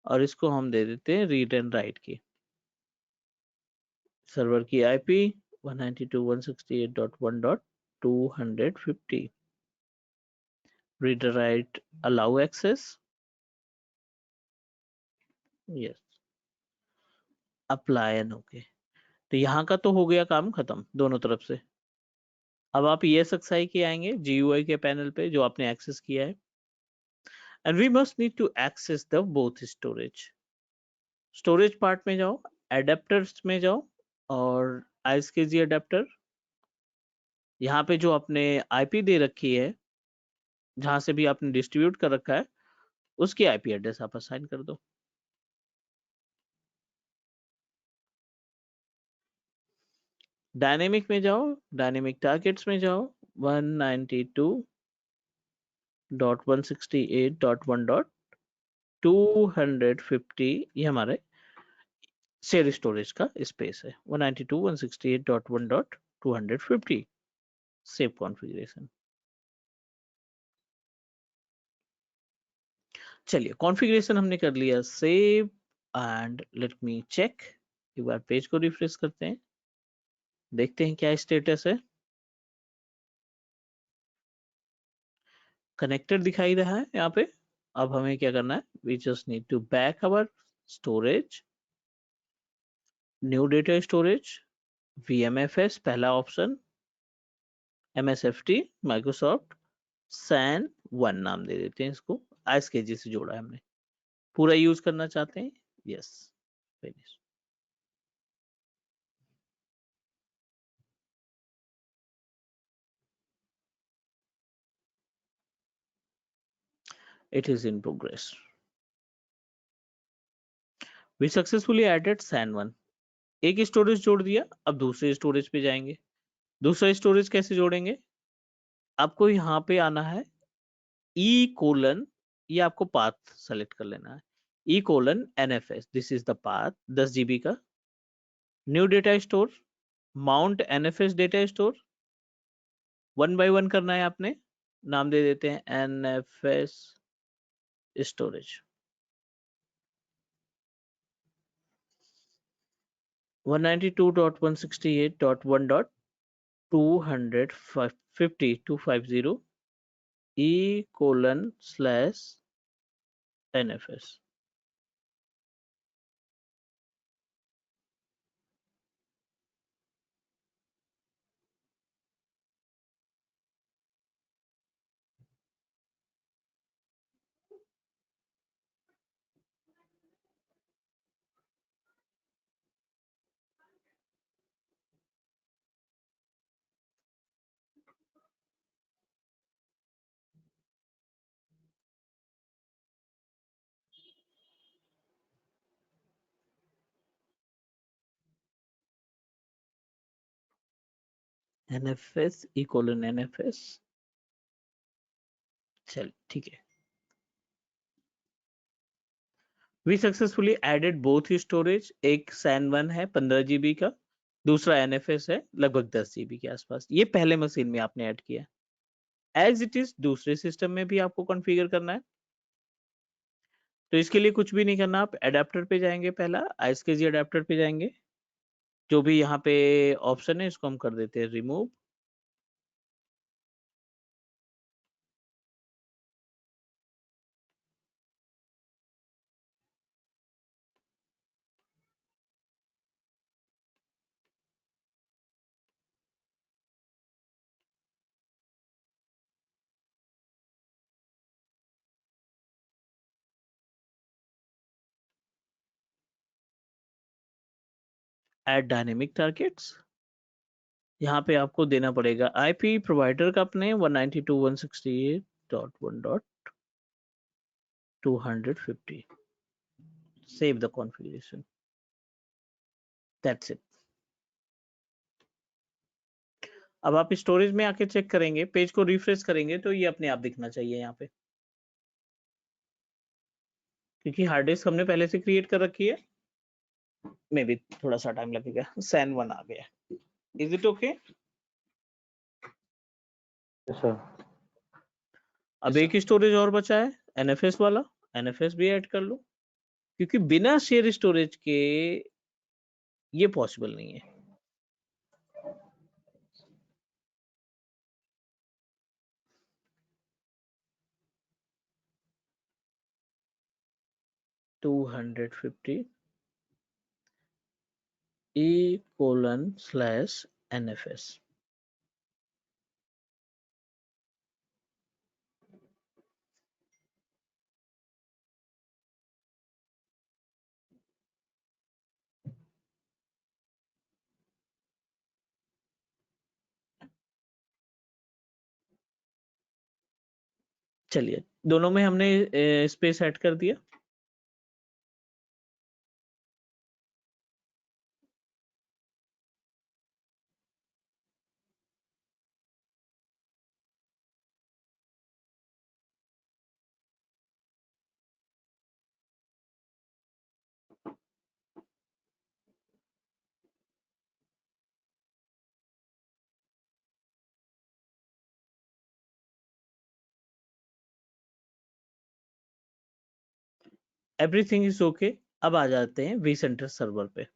और इसको हम दे देते हैं रीड एंड राइट की. सर्वर की IP 192.168.1.250. read write allow access, yes, apply and okay. तो यहाँ का तो हो गया काम खत्म दोनों तरफ से. अब आप ESXi के आएंगे GUI के पैनल पे जो आपने एक्सेस किया है, and we must need to access the both storage. Storage part में जाओ, एडेप्टर्स में जाओ और ISKG एडेप्टर. यहाँ पे जो आपने IP दे रखी है, जहां से भी आपने डिस्ट्रीब्यूट कर रखा है, उसकी आईपी एड्रेस आप असाइन कर दो। डायनेमिक में जाओ, डायनेमिक टारगेट्स में जाओ, 192.168.1.250 ये हमारे शेयर स्टोरेज का स्पेस है। 192.168.1.250 सेव कॉन्फ़िगरेशन। चलिए कॉन्फ़िगरेशन हमने कर लिया save, and let me check. एक बार पेज को रिफ्रेश करते हैं, देखते हैं क्या स्टेटस है। कनेक्टेड दिखाई रहा है यहाँ पे। अब हमें क्या करना है, we just need to back our storage, new data storage, VMFS पहला ऑप्शन, MSFT माइक्रोसॉफ्ट सैन 1 नाम दे देते हैं इसको, ISKG से जोड़ा है हमने, पूरा यूज करना चाहते हैं, yes finish. It is in progress. We successfully added SAN1। एक स्टोरेज जोड़ दिया, अब दूसरे स्टोरेज पे जाएंगे। दूसरा स्टोरेज कैसे जोड़ेंगे, आपको यहाँ पे आना है E:, ये आपको पाथ सेलेक्ट कर लेना है, E:NFS, this is the path 10 GB का। New data store, mount NFS data store, 1 by 1 करना है आपने, नाम दे देते हैं NFS storage. 192.168.1.250 E:/NFS। NFS E:/NFS, चल ठीक है। We successfully added both storage, एक SAN1 है 15 GB का, दूसरा NFS है लगभग 10 GB के आसपास। ये पहले मशीन में आपने ऐड किया, एज इट इज दूसरे सिस्टम में भी आपको कॉन्फ़िगर करना है। तो इसके लिए कुछ भी नहीं करना, आप एडेप्टर पे जाएंगे, पहला ISKG एडेप्टर पे जाएंगे, जो भी यहाँ पे ऑप्शन है इसको हम कर देते हैं रिमूव। ऐड डायनेमिक टारगेट्स, यहाँ पे आपको देना पड़ेगा आईपी प्रोवाइडर का अपने 192.168.1.250। Save the configuration, that's it. अब आप स्टोरेज में आके चेक करेंगे, पेज को रिफ्रेश करेंगे तो ये अपने आप दिखना चाहिए यहाँ पे, क्योंकि हार्ड डिस्क हमने पहले से क्रिएट कर रखी है। मे भी थोड़ा सा टाइम लगेगा। SAN1 आ गया, इज इट ओके? सर अब एक स्टोरेज और बचा है NFS वाला, NFS भी ऐड कर लो, क्योंकि बिना शेयर स्टोरेज के ये पॉसिबल नहीं है। $250 E:/NFS। चलिए, दोनों में हमने स्पेस ऐड कर दिया। Everything is okay. अब आ जाते हैं vCenter सर्वर पे।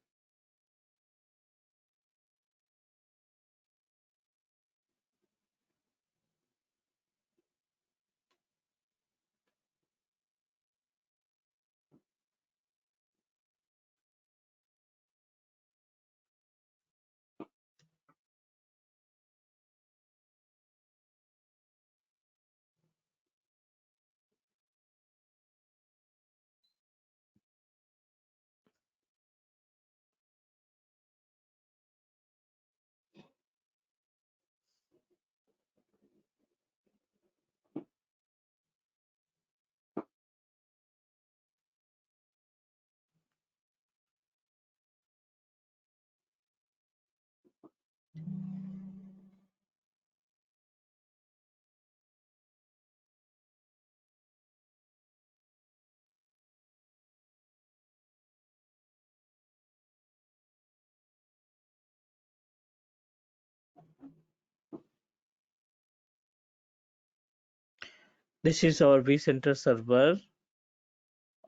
This is our vCenter server,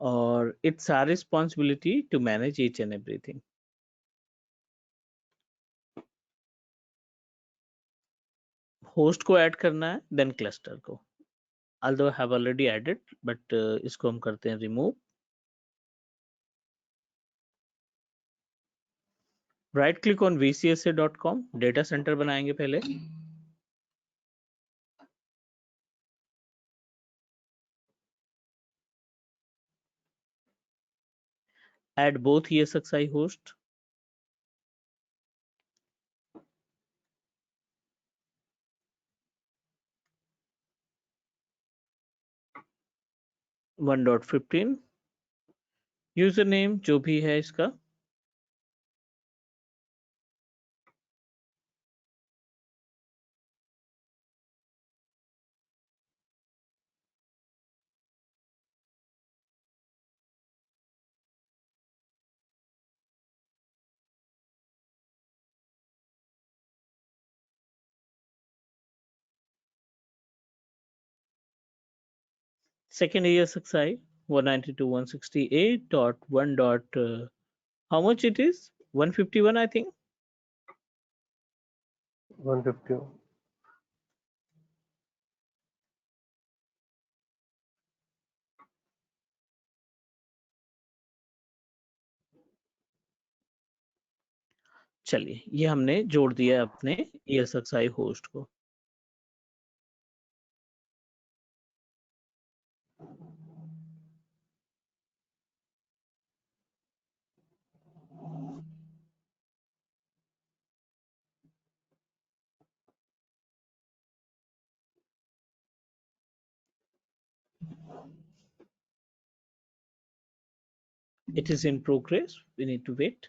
और it's our responsibility to manage each and everything. Host को ऐड करना है, देन क्लस्टर को। although I have already added, but इसको हम करते हैं remove. Right click on vcsa.com, data centre बनाएंगे पहले। Add both ESXi host। One dot 15 user name जो भी है इसका। Second ESXi 192.168.1 dot how much it is? 151 I think। 150। चलिए, ये हमने जोड़ दिया अपने ESXi होस्ट को। It is in progress, we need to wait।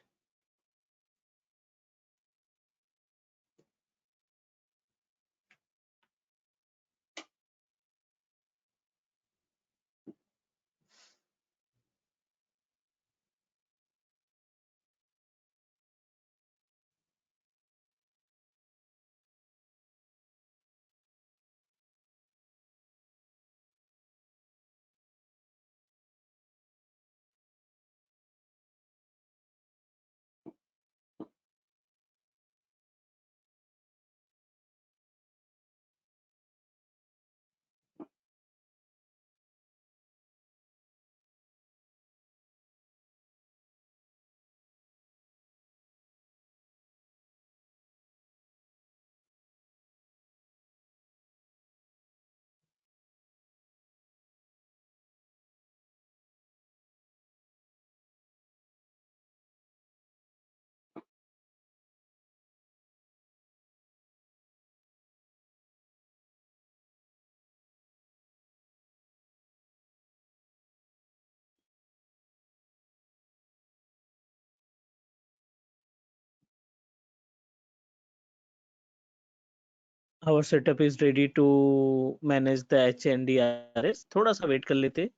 our setup is ready to manage the HNDRS. थोड़ा सा वेट कर लेते,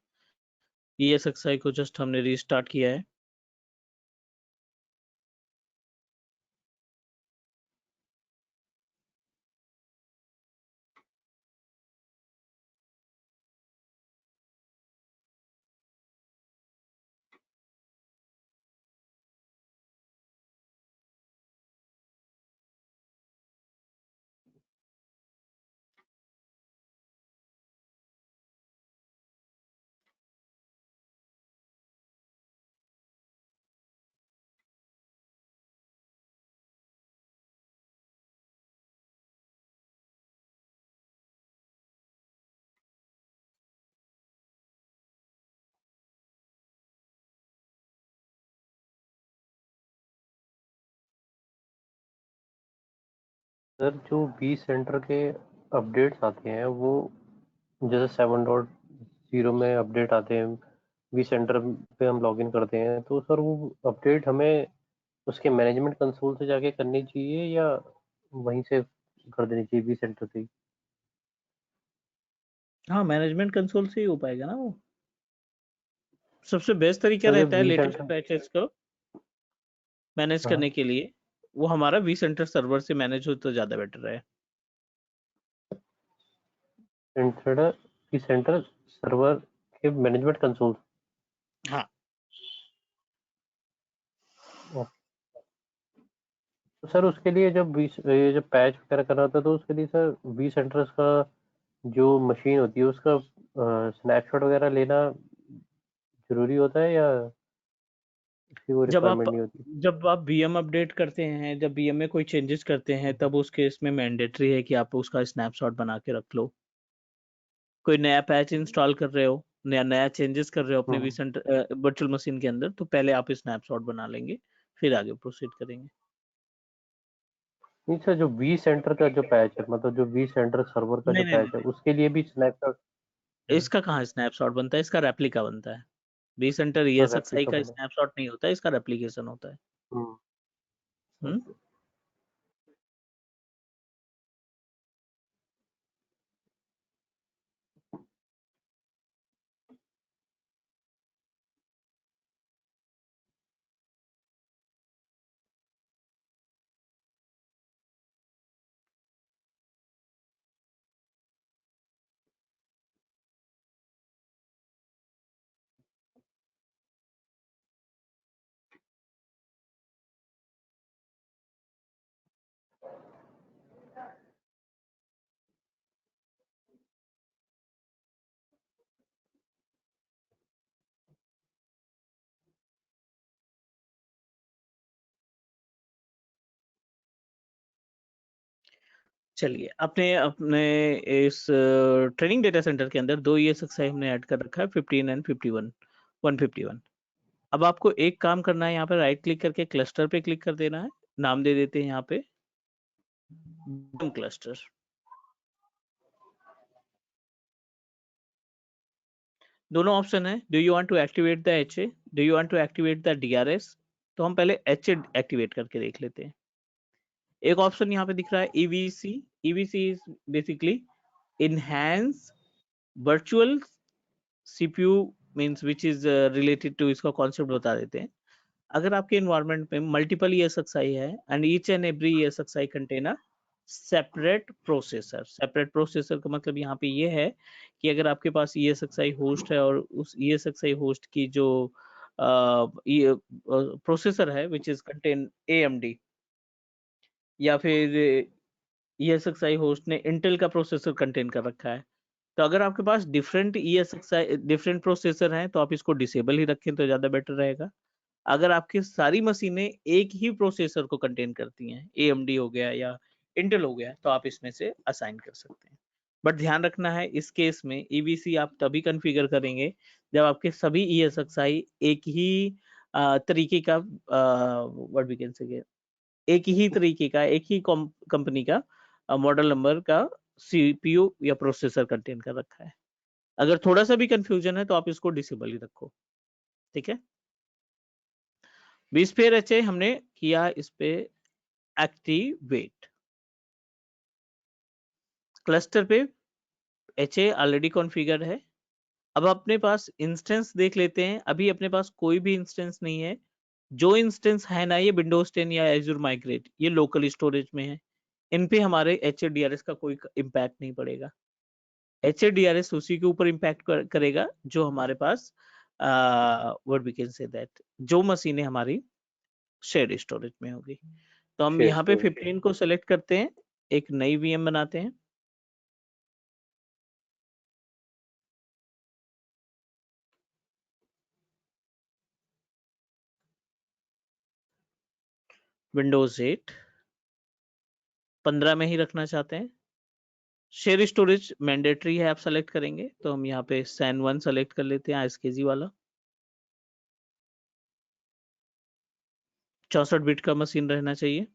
ESXi को जस्ट हमने रीस्टार्ट किया है। सर जो बी सेंटर के अपडेट्स आते हैं वो जैसे 7.0 में अपडेट आते हैं, बी सेंटर पे हम लॉगिन करते हैं, तो सर वो अपडेट हमें उसके मैनेजमेंट कंसोल से जाके करनी चाहिए या वहीं से कर देनी चाहिए बी सेंटर से ही? हाँ, मैनेजमेंट कंसोल से ही हो पाएगा ना वो। सबसे बेस्ट तरीका सर जब रहता है बी लेटेस्ट सेंटर पैचेस को मैनेज हाँ करने के लिए, वो हमारा वी सेंटर सर्वर से मैनेज हो तो ज्यादा बेटर है। सेंटर बी सेंटर सर्वर के मैनेजमेंट कंसोल। हाँ, तो सर उसके लिए जब ये जब पैच वगैरह करना होता है तो उसके लिए सर बी सेंटर्स का जो मशीन होती है उसका स्नैपशॉट वगैरह लेना जरूरी होता है या इसकी कोई रिक्वायरमेंट नहीं होती? जब आप बीएम अपडेट करते हैं, जब बीएम में कोई चेंजेस करते हैं, तब उस केस में मैंडेटरी है कि आप उसका स्नैपशॉट बना के रख लो। कोई नया पैच इंस्टॉल कर रहे हो, नया चेंजेस कर रहे हो अपने वी सेंटर वर्चुअल मशीन के अंदर, तो पहले आप स्नैपशॉट बना लेंगे, फिर आगे प्रोसीड करेंगे। नहीं सर, जो वी सेंटर का जो पैच है, मतलब जो वी सेंटर सर्वर का जो नहीं नहीं पैच है नहीं, उसके लिए भी स्नैपशॉट इसका कहाँ स्नैपशॉट बनता है, इसका रेप्लिका बनता है। वी सेंटर पर ESXi रेप्लिका का बना? स्नैपशॉट नहीं होता है, इसका रेप्लिकेशन होता है। हम्म ओके। चलिए, अपने अपने इस ट्रेनिंग डेटा सेंटर के अंदर 2 ESXi हमने ऐड कर रखा है, 15 एंड 51 151। अब आपको एक काम करना है, यहाँ पे राइट क्लिक करके क्लस्टर पे क्लिक कर देना है। नाम दे देते हैं यहाँ पे क्लस्टर। दोनों ऑप्शन है, do you want to activate the HA, do you want to activate the DRS। तो हम पहले HA एक्टिवेट करके देख लेते हैं। एक ऑप्शन यहाँ पे दिख रहा है EVC। EVC is basically enhance virtual CPU means which is related to, इसका कॉन्सेप्ट बता देते हैं। अगर आपके इन्वायरमेंट में मल्टीपल ESXi है and each and every ESXi contain a separate processor. Separate processor का मतलब यहाँ पे ये है कि अगर आपके पास ESXi होस्ट है और उस ESXi होस्ट की जो प्रोसेसर है विच इज कंटेन AMD, या फिर ESXi होस्ट ने इंटेल का प्रोसेसर कंटेन कर रखा है, तो अगर आपके पास डिफरेंट प्रोसेसर हैं तो आप इसको डिसेबल ही रखें तो ज्यादा बेटर रहेगा। अगर आपकी सारी मशीनें एक ही प्रोसेसर को कंटेन करती हैं, AMD हो गया या इंटेल हो गया, तो आप इसमें से असाइन कर सकते हैं। बट ध्यान रखना है, इस केस में EVC आप तभी कॉन्फ़िगर करेंगे जब आपके सभी ESXi एक ही तरीके का व्हाट वी कैन से, एक ही तरीके का, एक ही कंपनी का मॉडल नंबर का CPU या प्रोसेसर कंटेन कर रखा है। अगर थोड़ा सा भी कंफ्यूजन है तो आप इसको डिसेबल ही रखो, ठीक है। vSphere HA हमने किया इस पे एक्टिवेट। क्लस्टर पे HA ऑलरेडी कॉन्फ़िगर है। अब अपने पास इंस्टेंस देख लेते हैं। अभी अपने पास कोई भी इंस्टेंस नहीं है। जो इंस्टेंस है ना, ये विंडोज 10 या एज्योर माइग्रेट, ये लोकल स्टोरेज में है। इन पे हमारे HADRS का कोई इम्पैक्ट नहीं पड़ेगा। HADRS उसी के ऊपर इम्पैक्ट करेगा जो हमारे पास what we can say that, जो मशीनें हमारी शेयर स्टोरेज में होगी। तो हम शेयर यहाँ पे स्टोरेज। 15 को सेलेक्ट करते हैं, एक नई VM बनाते हैं। विंडोज 8 15 में ही रखना चाहते हैं। शेयर स्टोरेज मैंडेटरी है, आप सेलेक्ट करेंगे तो हम यहाँ पे SAN 1 सेलेक्ट कर लेते हैं, ISKG वाला। 64 बिट का मशीन रहना चाहिए।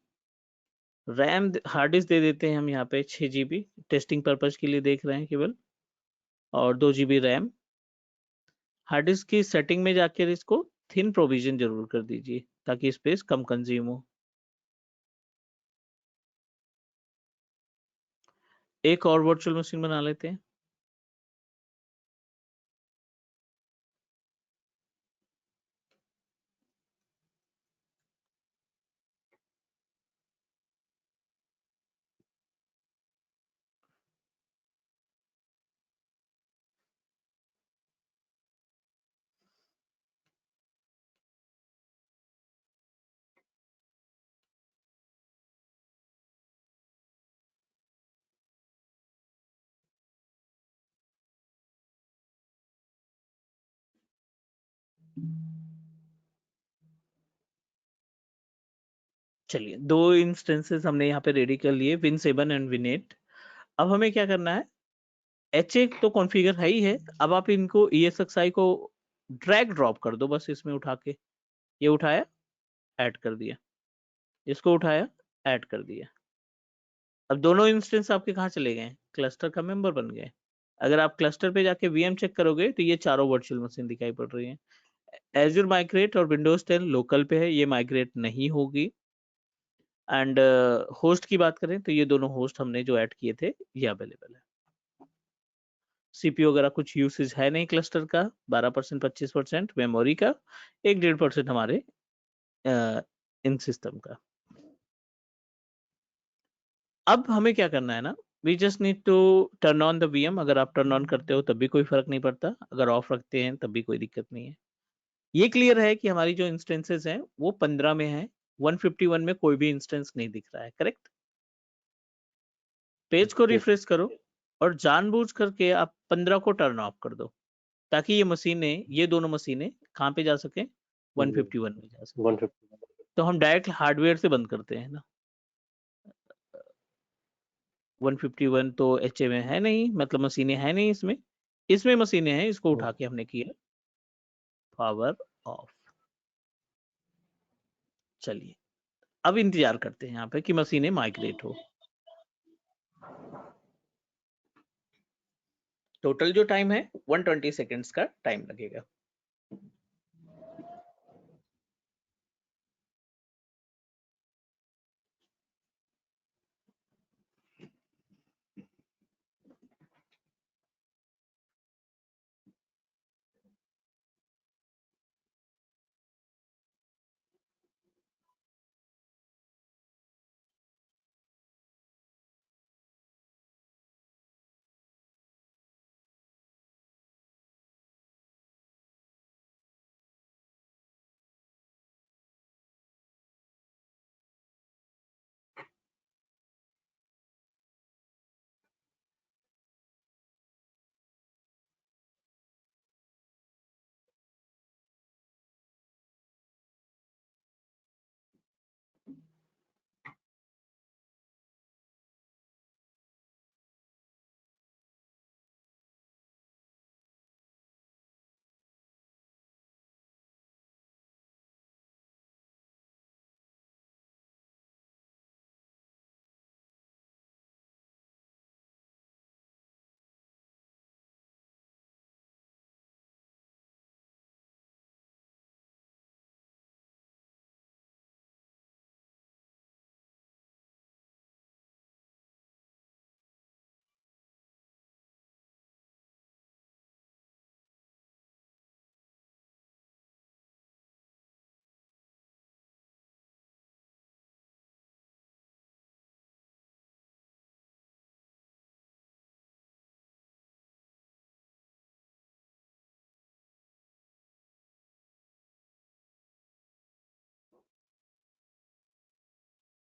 रैम हार्ड डिस्क दे देते हैं हम यहाँ पे 6 GB, टेस्टिंग पर्पज के लिए देख रहे हैं केवल, और 2 GB रैम। हार्ड डिस्क की सेटिंग में जाकर इसको थिन प्रोविजन जरूर कर दीजिए ताकि स्पेस कम कंज्यूम हो। एक और वर्चुअल मशीन बना लेते हैं। चलिए, 2 इंस्टेंसेस हमने यहाँ पे रेडी कर लिए, Win7 एंड Win8। अब हमें क्या करना है, HA तो कॉन्फ़िगर है ही है। अब आप इनको ESXi को ड्रैग ड्रॉप कर दो बस इसमें उठा के। ये उठाया, ऐड कर दिया, इसको उठाया, ऐड कर दिया। अब दोनों इंस्टेंस आपके कहाँ चले गए, क्लस्टर का मेंबर बन गए। अगर आप क्लस्टर पे जाके VM चेक करोगे तो ये चारों वर्चुअल मशीन दिखाई पड़ रही हैं। एज्योर माइग्रेट और विंडोज 10 लोकल पे है, ये माइग्रेट नहीं होगी। एंड होस्ट की बात करें तो ये दोनों होस्ट हमने जो ऐड किए थे ये अवेलेबल है। CPU वगैरह कुछ यूसेज है नहीं क्लस्टर का, 12% 25% मेमोरी का, 1-1.5% हमारे इन सिस्टम का। अब हमें क्या करना है ना, we just need to turn on the VM। अगर आप टर्न ऑन करते हो तब भी कोई फर्क नहीं पड़ता, अगर ऑफ रखते हैं तब भी कोई दिक्कत नहीं है। ये क्लियर है कि हमारी जो इंस्टेंसेस हैं वो 15 में है, 151 में कोई भी इंस्टेंस नहीं दिख रहा है, करेक्ट। पेज को Yes. रिफ्रेश करो और जानबूझ करके आप 15 को टर्न ऑफ कर दो ताकि ये मशीनें, ये दोनों मशीनें कहाँ पे जा सके, 151 में जा सके। 150। तो हम डायरेक्ट हार्डवेयर से बंद करते हैं ना। 151 तो HA में है नहीं, मतलब मशीनें हैं नहीं इसमें। इसमें मशीनें हैं, इसको उठा के हमने किया पावर ऑफ। चलिए, अब इंतजार करते हैं यहाँ पे कि मशीनें माइग्रेट हो। टोटल जो टाइम है 120 सेकेंड्स का टाइम लगेगा।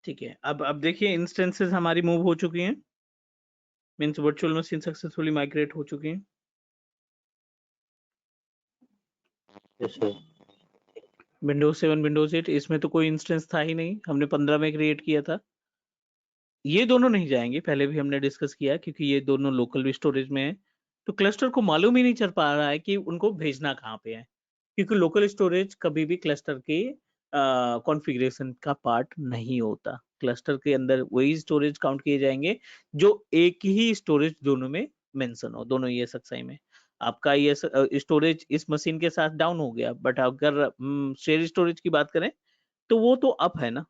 ठीक है, अब देखिए इंस्टेंसेस हमारी मूव हो चुकी हैं, means virtual machine successfully migrate हो चुकी हैं। Yes sir. विंडोज 7 विंडोज 8 इसमें तो कोई इंस्टेंस था ही नहीं, हमने 15 में क्रिएट किया था। ये दोनों नहीं जाएंगे, पहले भी हमने डिस्कस किया, क्योंकि ये दोनों लोकल स्टोरेज में है, तो क्लस्टर को मालूम ही नहीं चल पा रहा है कि उनको भेजना कहाँ पे है, क्योंकि लोकल स्टोरेज कभी भी क्लस्टर के कॉन्फ़िगरेशन का पार्ट नहीं होता। क्लस्टर के अंदर वही स्टोरेज काउंट किए जाएंगे जो एक ही स्टोरेज दोनों में मेंशन हो, दोनों ESXi में। आपका ये स्टोरेज इस मशीन के साथ डाउन हो गया, बट अगर शेयर स्टोरेज की बात करें तो वो तो अप है ना,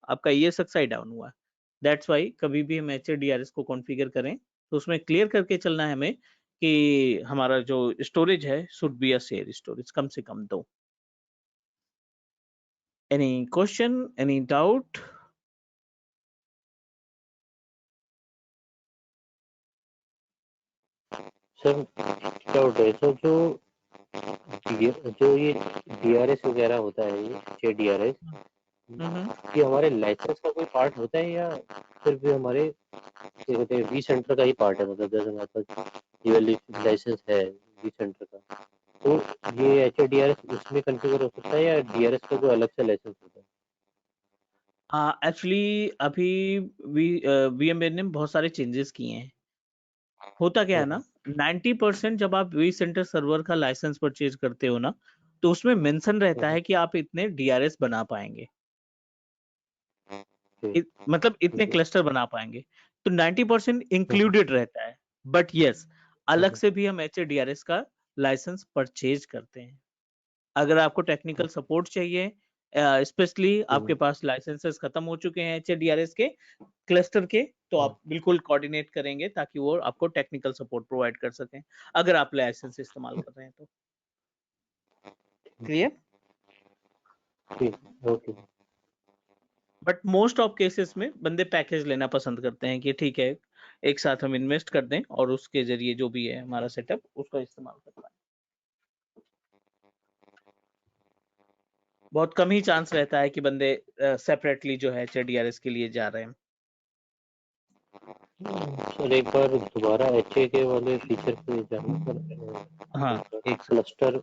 आपका ESXi डाउन हुआ। दैट्स वाई कभी भी हम HADRS को कॉन्फ़िगर करें तो उसमें क्लियर करके चलना है हमें कि हमारा जो स्टोरेज है should be a share storage, कम से कम 2। Any question, any doubt? Sir doubt है सर, जो ये DRS वगैरह होता है, ये DRS, ये हमारे लाइसेंस का कोई पार्ट होता है या सिर्फ ये हमारे क्या कहते हैं वी सेंटर का ही पार्ट है? मतलब जैसे हमारे पास ये वाली लाइसेंस है वी सेंटर का, तो ये HADRS उसमें कॉन्फ़िगर हो सकता है या DRS का कोई अलग से लाइसेंस होता है? एक्चुअली अभी VMware ने बहुत सारे चेंजेस किए हैं। होता क्या है ना, 90% जब आप वी सेंटर सर्वर का लाइसेंस परचेज करते हो ना, तो उसमें मेंशन रहता है कि आप इतने DRS बना पाएंगे, मतलब इतने क्लस्टर बना पाएंगे, तो 90% इंक्लूडेड रहता है। बट यस, अलग से भी हम HADRS का लाइसेंस परचेज करते हैं। अगर आपको टेक्निकल सपोर्ट चाहिए, स्पेशली आपके पास लाइसेंसेस खत्म हो चुके हैं HADRS के क्लस्टर के, तो आप बिल्कुल कोऑर्डिनेट करेंगे ताकि वो आपको टेक्निकल सपोर्ट प्रोवाइड कर सकें, अगर आप लाइसेंस इस्तेमाल कर रहे हैं तो। Clear? Okay. But most of cases में बंदे पैकेज लेना पसंद करते हैं कि ठीक है, एक साथ हम इन्वेस्ट कर दें और उसके जरिए जो भी है हमारा सेटअप उसका इस्तेमाल कर पाए। बहुत कम ही चांस रहता है कि बंदे सेपरेटली जो है HADRS के लिए जा रहे हैं। सर एक बार दोबारा HA के वाले फीचर पे जाना सर, हाँ, एक क्लस्टर।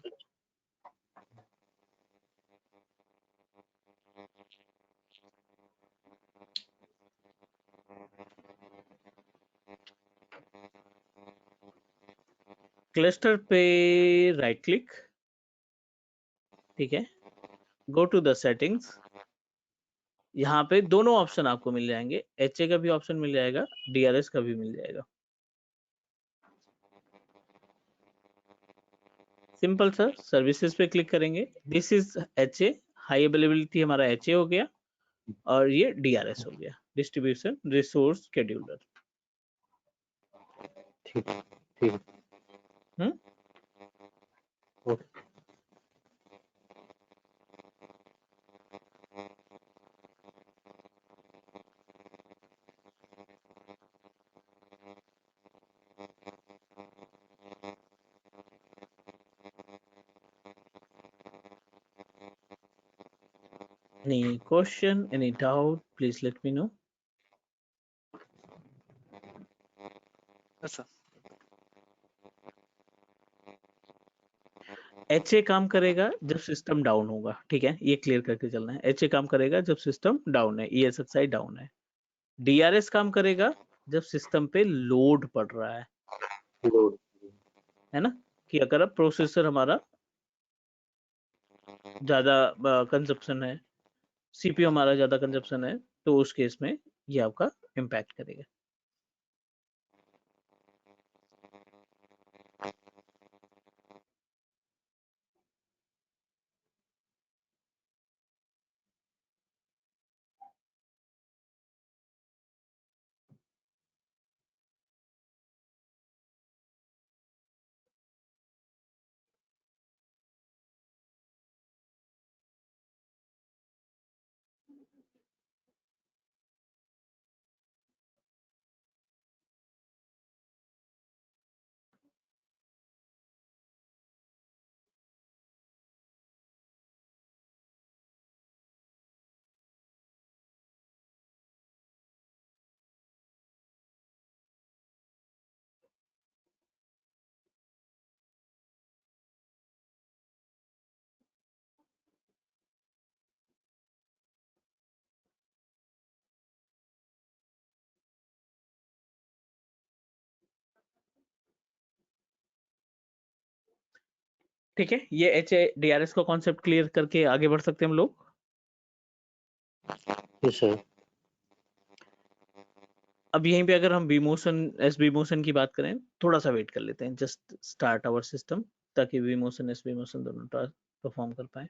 क्लस्टर पे राइट क्लिक, ठीक है, गो टू द सेटिंग्स। यहाँ पे दोनों ऑप्शन आपको मिल जाएंगे, HA का भी ऑप्शन मिल जाएगा, DRS का भी मिल जाएगा। सिंपल सर, सर्विसेज पे क्लिक करेंगे, this is HA, high availability हमारा HA हो गया, और ये DRS हो गया, डिस्ट्रीब्यूशन रिसोर्स शेड्यूलर। ठीक ठीक। हम्म, okay. any question, any doubt, please let me know. Yes, sir. HA काम करेगा जब सिस्टम डाउन होगा, ठीक है, ये क्लियर करके चलना है। HA काम करेगा जब सिस्टम डाउन है, ESXi डाउन है। DRS काम करेगा जब सिस्टम पे लोड पड़ रहा है ना, कि अगर अब प्रोसेसर हमारा ज्यादा कंजप्शन है, CPU हमारा ज्यादा कंजप्शन है, तो उस केस में ये आपका इम्पैक्ट करेगा। ठीक है, ये HADRS का कॉन्सेप्ट क्लियर करके आगे बढ़ सकते हैं हम लोग। Yes sir. अब यहीं पे अगर हम V motion S V motion की बात करें, थोड़ा सा वेट कर लेते हैं, जस्ट स्टार्ट आवर सिस्टम, ताकि V motion S V motion दोनों परफॉर्म कर पाए।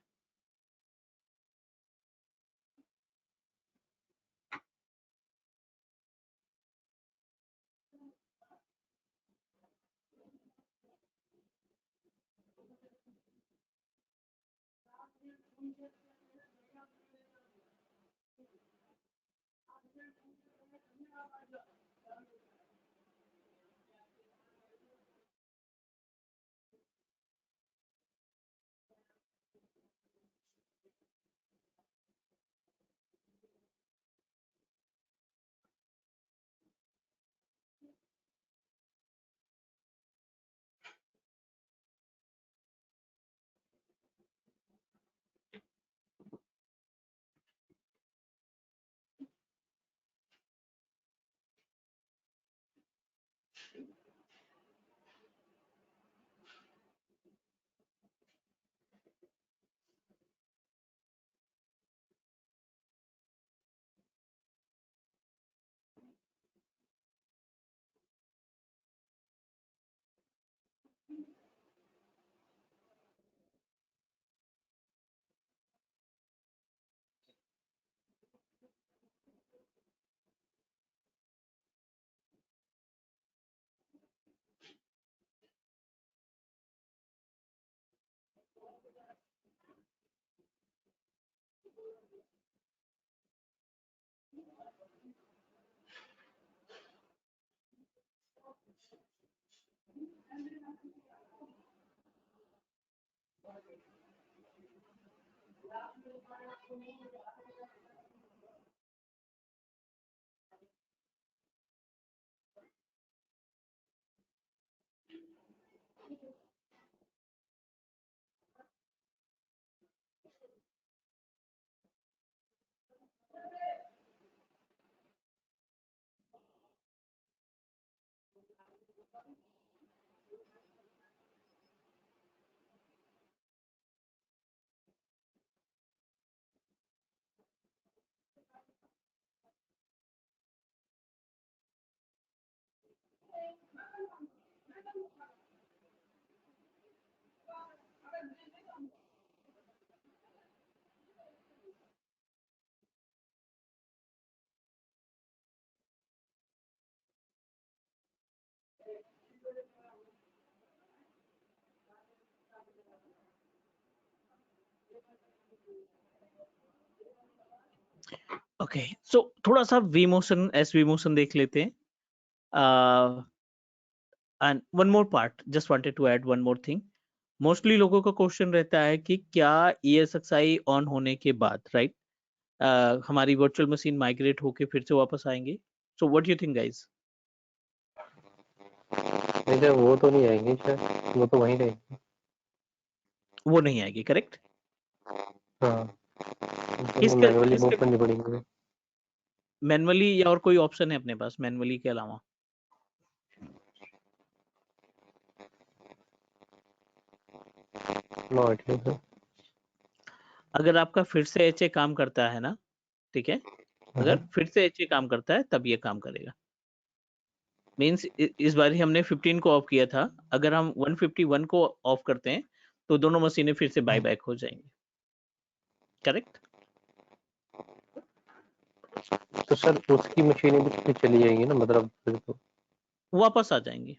ओके, सो थोड़ा सा V motion S V motion देख लेते हैं। And one more part, just wanted to add one more thing. Mostly लोगों का क्वेश्चन रहता है कि क्या ESXi ऑन होने के बाद, राइट, हमारी वर्चुअल मशीन माइग्रेट होके फिर से वापस आएंगे? So what you think guys? नहीं सर, वो तो नहीं आएंगे शायद, वो तो वहीं रहेंगे। वो नहीं आएगी, करेक्ट? हाँ, तो किसका मैनुअली मूव किसका करनी पड़ेंगे। मैनुअली, या और कोई ऑप्शन है अपने पास मैनुअली के अलावा? No idea sir. अगर आपका फिर से HA काम करता है ना, ठीक है, अगर फिर से HA काम करता है तब ये काम करेगा। मीन्स इस बार ही हमने 15 को ऑफ किया था, अगर हम 151 को ऑफ करते हैं तो दोनों मशीनें फिर से बाय बैक हो जाएंगी, करेक्ट? तो सर उसकी मशीनें भी फिर चली जाएंगी ना, मतलब फिर तो। वापस आ जाएंगी।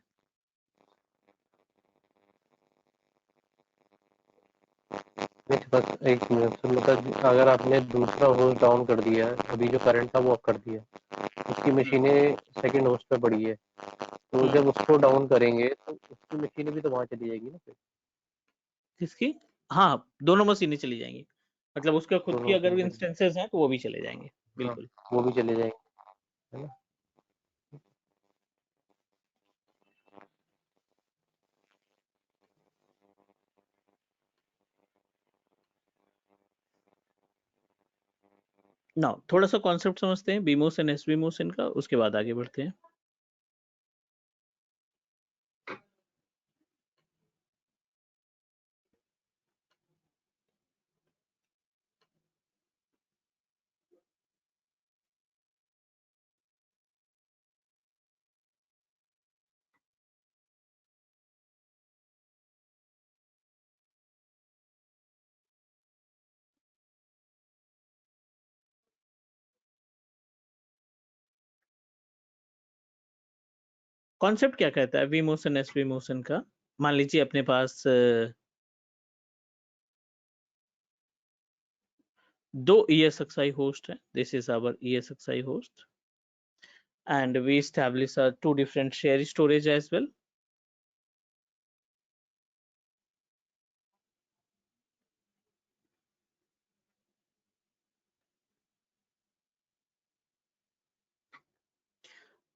नहीं बस एक मिनट सर, मतलब अगर आपने दूसरा होस्ट डाउन कर दिया है, अभी जो करंट था वो ऑफ कर दिया, उसकी मशीनें सेकंड होस्ट पे पड़ी है, तो जब उसको डाउन करेंगे तो उसकी मशीनें भी तो वहां चली जाएगी ना फिर। किसकी? हाँ, दोनों मशीनें चली जाएंगी, मतलब उसका खुद की दोनों अगर मशीनें, इंस्टेंसेस हैं तो वो भी चले जाएंगे, हाँ बिल्कुल। वो भी चले जाएंगे, है ना। ना थोड़ा सा कॉन्सेप्ट समझते हैं B motion S V motion का, उसके बाद आगे बढ़ते हैं। कॉन्सेप्ट क्या कहता है V motion S V motion का? मान लीजिए अपने पास दो ESXi host है. This is our ESXi host, and we establish two different share storage as well.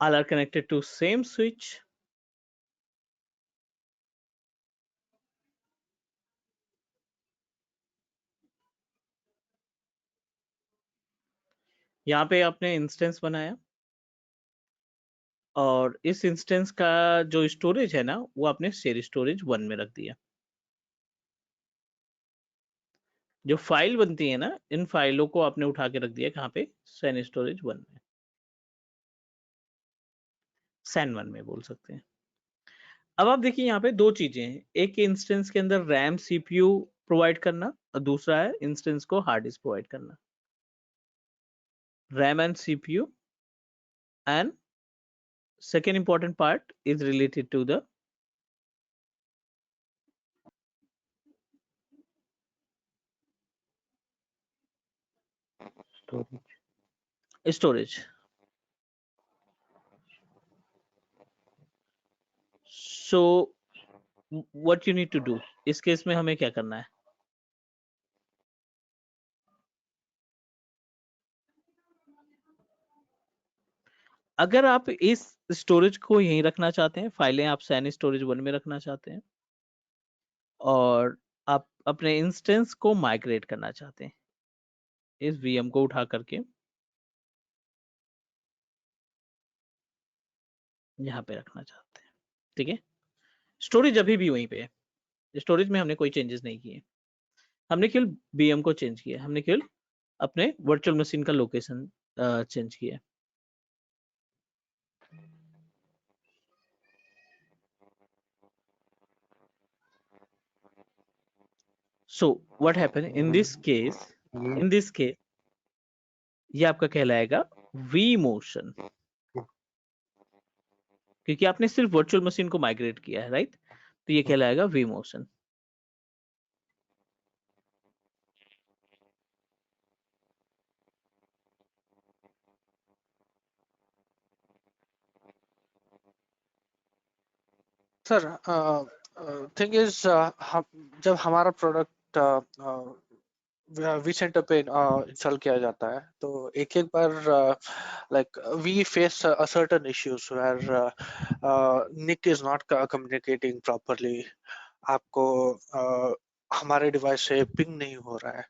All are connected to same switch. यहाँ पे आपने इंस्टेंस बनाया और इस इंस्टेंस का जो स्टोरेज है ना वो आपने शेयर स्टोरेज 1 में रख दिया. जो फाइल बनती है ना इन फाइलों को आपने उठा के रख दिया कहाँ पे? सैन स्टोरेज 1 में, सैन 1 में बोल सकते हैं. अब आप देखिए यहाँ पे दो चीजें हैं. एक इंस्टेंस के अंदर रैम CPU प्रोवाइड करना और दूसरा है इंस्टेंस को हार्ड डिस्क प्रोवाइड करना. RAM and CPU, and second important part is related to the storage. So what you need to do इस केस में हमें क्या करना है? अगर आप इस स्टोरेज को यहीं रखना चाहते हैं, फाइलें आप सैन स्टोरेज 1 में रखना चाहते हैं और आप अपने इंस्टेंस को माइग्रेट करना चाहते हैं इस VM को उठा करके यहाँ पे रखना चाहते हैं. ठीक है, स्टोरेज अभी भी वहीं पे है. स्टोरेज में हमने कोई चेंजेस नहीं किए. हमने केवल VM को चेंज किया. हमने केवल अपने वर्चुअल मशीन का लोकेशन चेंज किया. So what happened in this case? In this case, ये आपका कहलाएगा V motion, क्योंकि आपने सिर्फ वर्चुअल मशीन को माइग्रेट किया है, राइट? तो ये कहलाएगा V motion. Sir thing is जब हमारा प्रोडक्ट वी सेंटर पे इंस्टॉल किया जाता है तो एक एक बार like we face certain issues where NIC is not communicating properly. आपको हमारे डिवाइस से पिंग नहीं हो रहा है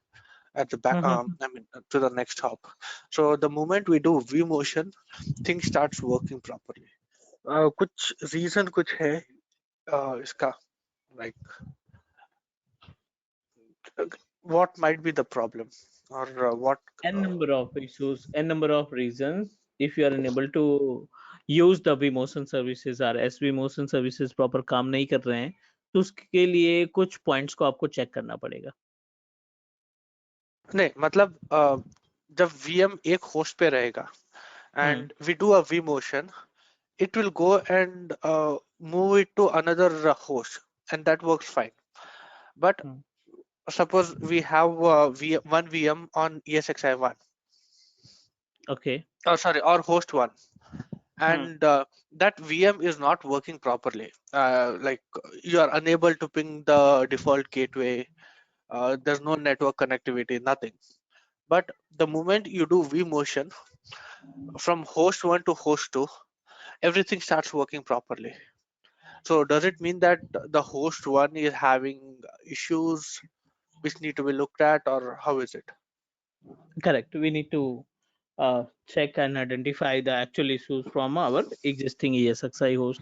at the back I mean to the next hop. So the moment we do vMotion, things starts working properly. कुछ reason कुछ है इसका, like what might be the problem or what N number of issues, N number of reasons. If you are unable to use the V motion services or SV motion services proper काम नहीं कर रहे हैं तो उसके लिए कुछ points को आपको चेक करना पड़ेगा. नहीं मतलब जब VM एक होस्ट पे रहेगा and we do a vMotion, it will go and move it to another host and that works fine. But suppose we have one VM on ESXi1. Okay. Oh, sorry, or host 1. And that VM is not working properly. Like you are unable to ping the default gateway. There's no network connectivity, nothing. But the moment you do vMotion from host 1 to host 2, everything starts working properly. So does it mean that the host 1 is having issues which need to be looked at, or how is it? Correct. We need to check and identify the actual issues from our existing ESXi host.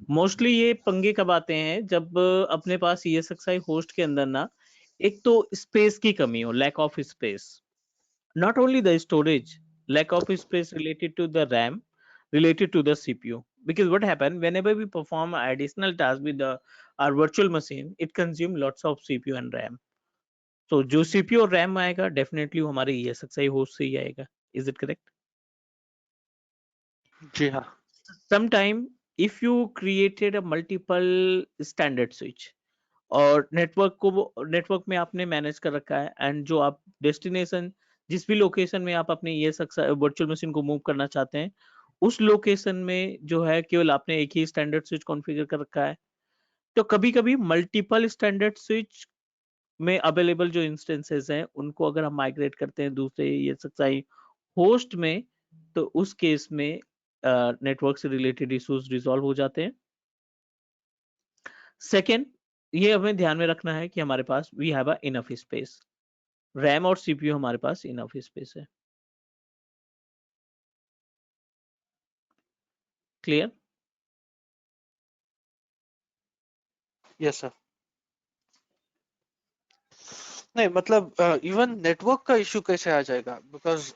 Mostly ये पंगे कब आते हैं जब अपने पास ESXi host के अंदर ना एक तो स्पेस की कमी हो, lack of space. Not only the storage, lack of space related to the RAM, related to the CPU. Because what happened whenever we perform additional task with our virtual machine, it consume lots of CPU and RAM. So जो CPU और RAM आएगा definitely वो हमारे ESXi host से ही आएगा. Is it correct? जी हाँ. Sometime if you created a multiple standard switch और network में आपने मैनेज कर रखा है, एंड जो आप डेस्टिनेशन जिस भी लोकेशन में आप अपने ये वर्चुअल मशीन को मूव करना चाहते हैं, उस लोकेशन में जो है केवल आपने एक ही स्टैंडर्ड स्विच कॉन्फ़िगर कर रखा है। तो कभी-कभी मल्टीपल स्टैंडर्ड स्विच में अवेलेबल जो इंस्टेंसेस हैं, उनको अगर हम माइग्रेट करते हैं दूसरे ESXi होस्ट में, तो उस केस में नेटवर्क से रिलेटेड इश्यूज रिजॉल्व हो जाते हैं। सेकेंड, ये हमें ध्यान में रखना है कि हमारे पास we have a enough space, RAM और सीपीयू हमारे पास इनफ स्पेस है। क्लियर? Yes sir. नहीं मतलब इवन नेटवर्क का इशू कैसे आ जाएगा, because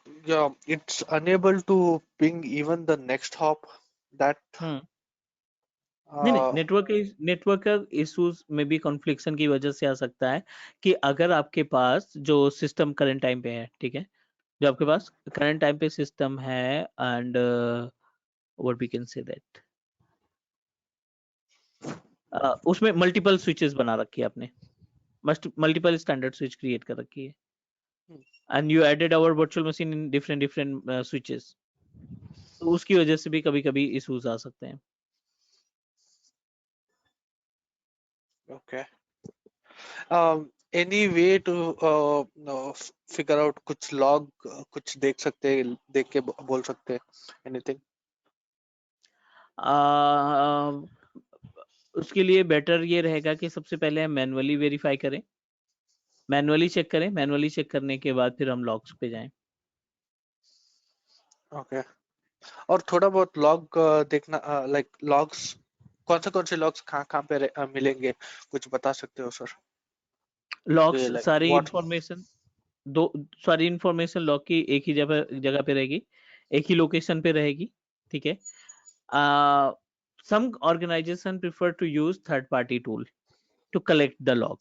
it's unable to ping even the next hop that नहीं, नेटवर्क का इश्यूज में भी कॉन्फ्लिक्शन की वजह से आ सकता है कि अगर आपके पास जो सिस्टम करंट टाइम पे है, ठीक है, जो आपके पास करंट टाइम पे सिस्टम है, and what we can say that उसमें मल्टीपल स्विचेस बना रखी है आपने, मल्टीपल स्टैंडर्ड स्विच क्रिएट कर रखी है, and you added our virtual machine in different switches, तो उसकी वजह से भी कभी-कभी इश्यूज आ सकते हैं। Okay. Any way to figure out, कुछ लॉग कुछ देख सकते हैं, देख के बोल सकते हैं एनीथिंग? उसके लिए बेटर ये रहेगा कि सबसे पहले हम मैनुअली वेरीफाई करें, मैनुअली चेक करें, मैनुअली चेक करने के बाद फिर हम लॉग्स पे जाएं। ओके। और थोड़ा बहुत लॉग देखना, लाइक लॉग्स कौन से लॉग्स कहाँ पे मिलेंगे, कुछ बता सकते हो सर? लॉग्स लाइक सारी व्हाट? इंफॉर्मेशन लॉग की एक ही जगह पे रहेगी, एक ही लोकेशन पे रहेगी, ठीक है। Some organization prefer to use third party tool to collect the log.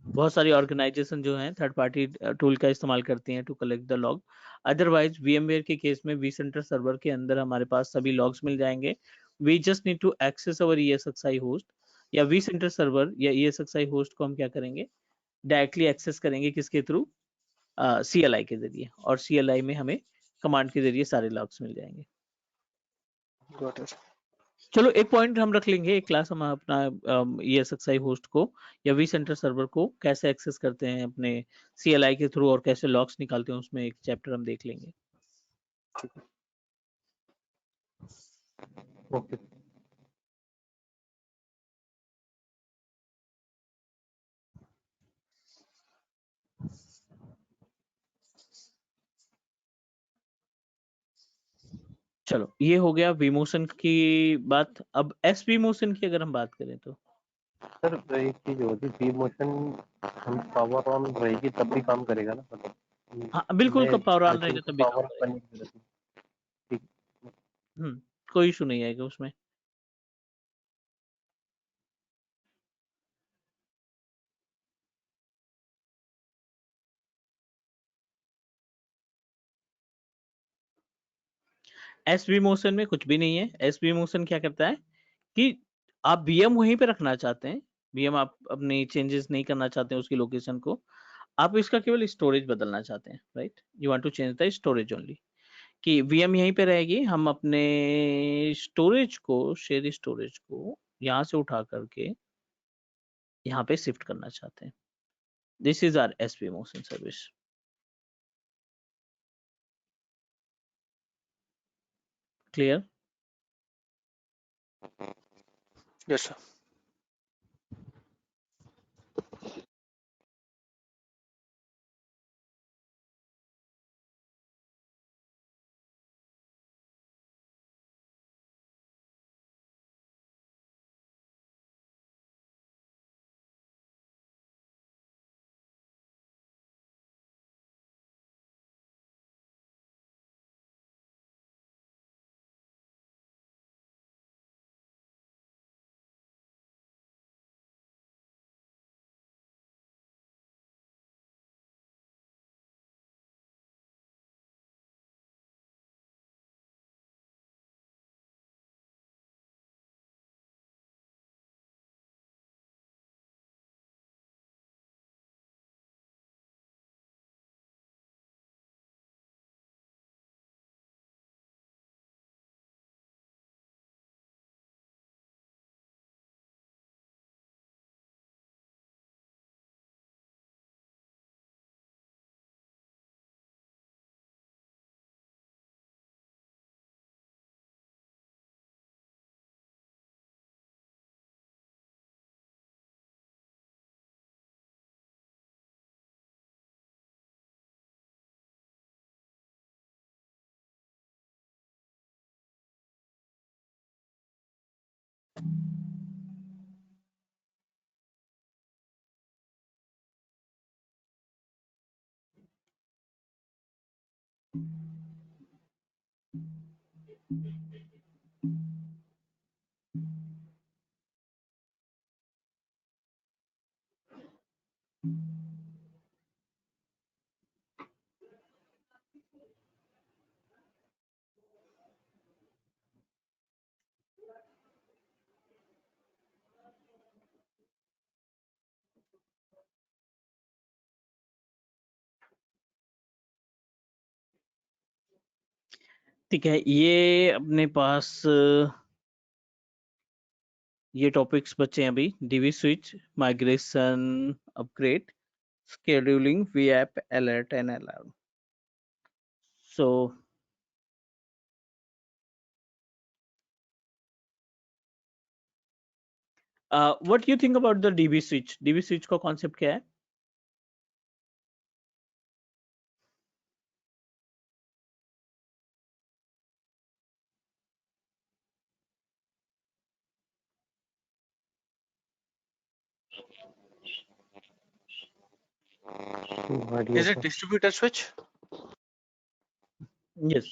बहुत सारी ऑर्गेनाइजेशन जो हैं थर्ड पार्टी टूल का इस्तेमाल करती हैं to collect the log. Otherwise VMware के केस में vCenter सर्वर के अंदर हमारे पास सभी लॉग्स मिल जाएंगे। We just need to access our ESXi host, या vCenter सर्वर या ESXi होस्ट को हम क्या करेंगे, डायरेक्टली एक्सेस करेंगे किसके थ्रू, CLI के जरिए, और CLI में हमें कमांड के जरिए सारे लॉग्स मिल जाएंगे। Got it. चलो एक पॉइंट हम रख लेंगे, एक क्लास हम अपना ESXi होस्ट को या vCenter सर्वर को कैसे एक्सेस करते हैं अपने CLI के थ्रू और कैसे लॉग्स निकालते हैं, उसमें एक चैप्टर हम देख लेंगे। ओके। चलो ये हो गया vMotion की बात। अब SVMotion की अगर हम बात करें तो सर एक चीज होती है, मोशन हम पावर ऑन रहेगी तब भी काम करेगा ना, मतलब हाँ बिल्कुल, मैं कब पावर आई ऑन रहेगा थिंक तब भी काम पावर ऑफ करेगा। करने की जरूरत है। ठीक। कोई इशू नहीं आएगा उसमें। SVMotion में कुछ भी नहीं है। SVMotion क्या करता है कि आप VM वहीं पे रखना चाहते हैं, VM आप अपनी चेंजेस नहीं करना चाहते हैं उसकी लोकेशन को, आप इसका केवल स्टोरेज बदलना चाहते हैं, right? You want to change the storage only, कि VM यहीं पे रहेगी, हम अपने स्टोरेज को, शेयर स्टोरेज को यहाँ से उठा करके यहाँ पे शिफ्ट करना चाहते हैं। This is our SVMotion service. Clear? Yes sir. ठीक है, ये अपने पास ये टॉपिक्स बचे हैं अभी। DV switch, migration, upgrade, scheduling, VApp, alert and alarm. So what do you think about the DB switch? DB switch का concept क्या है? बढ़िया Is it sir. distributor switch? Yes.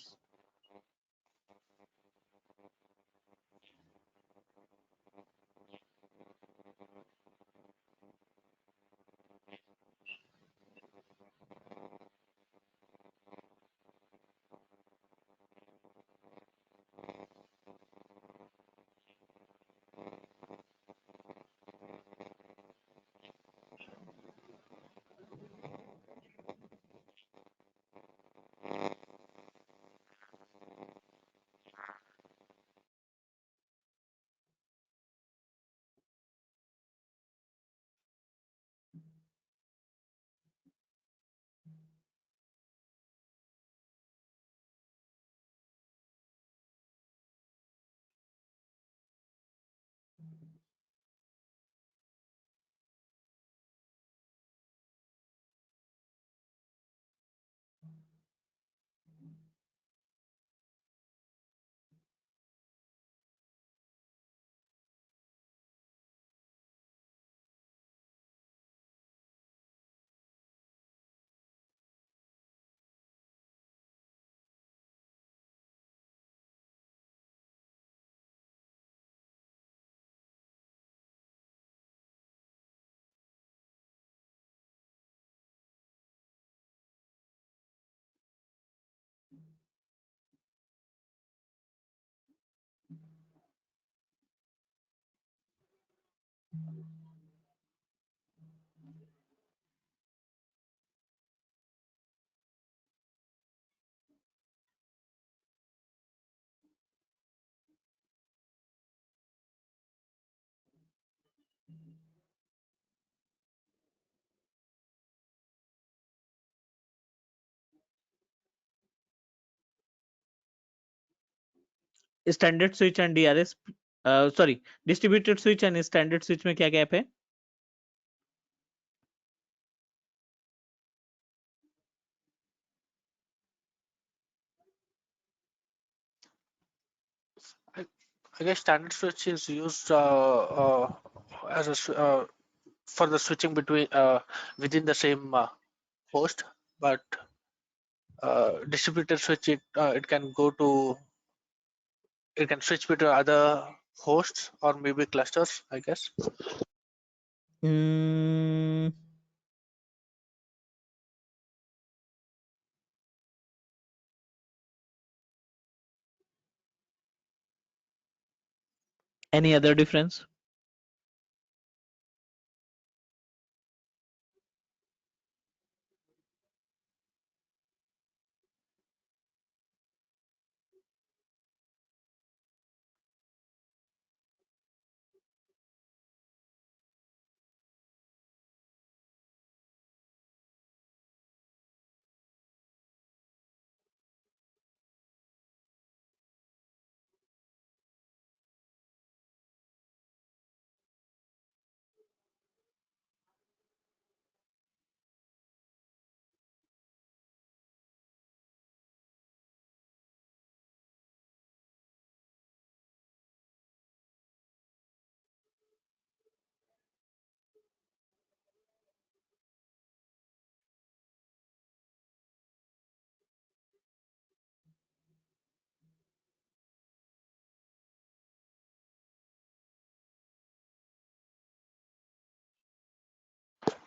Standard switch and DRS, sorry, distributed switch and standard switch में क्या gap है? I guess standard switch is used as for the switching between within the same host, but distributed switch it can go to it can switch between other hosts or maybe clusters, I guess. Hmm, any other difference?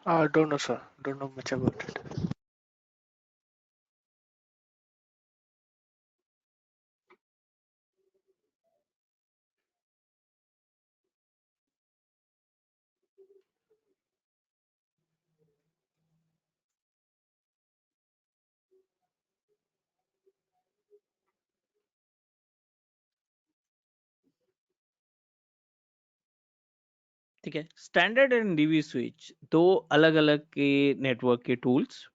Don't know, sir. Don't know much about it. ठीक है, standard and DV switch दो अलग अलग के network के tools.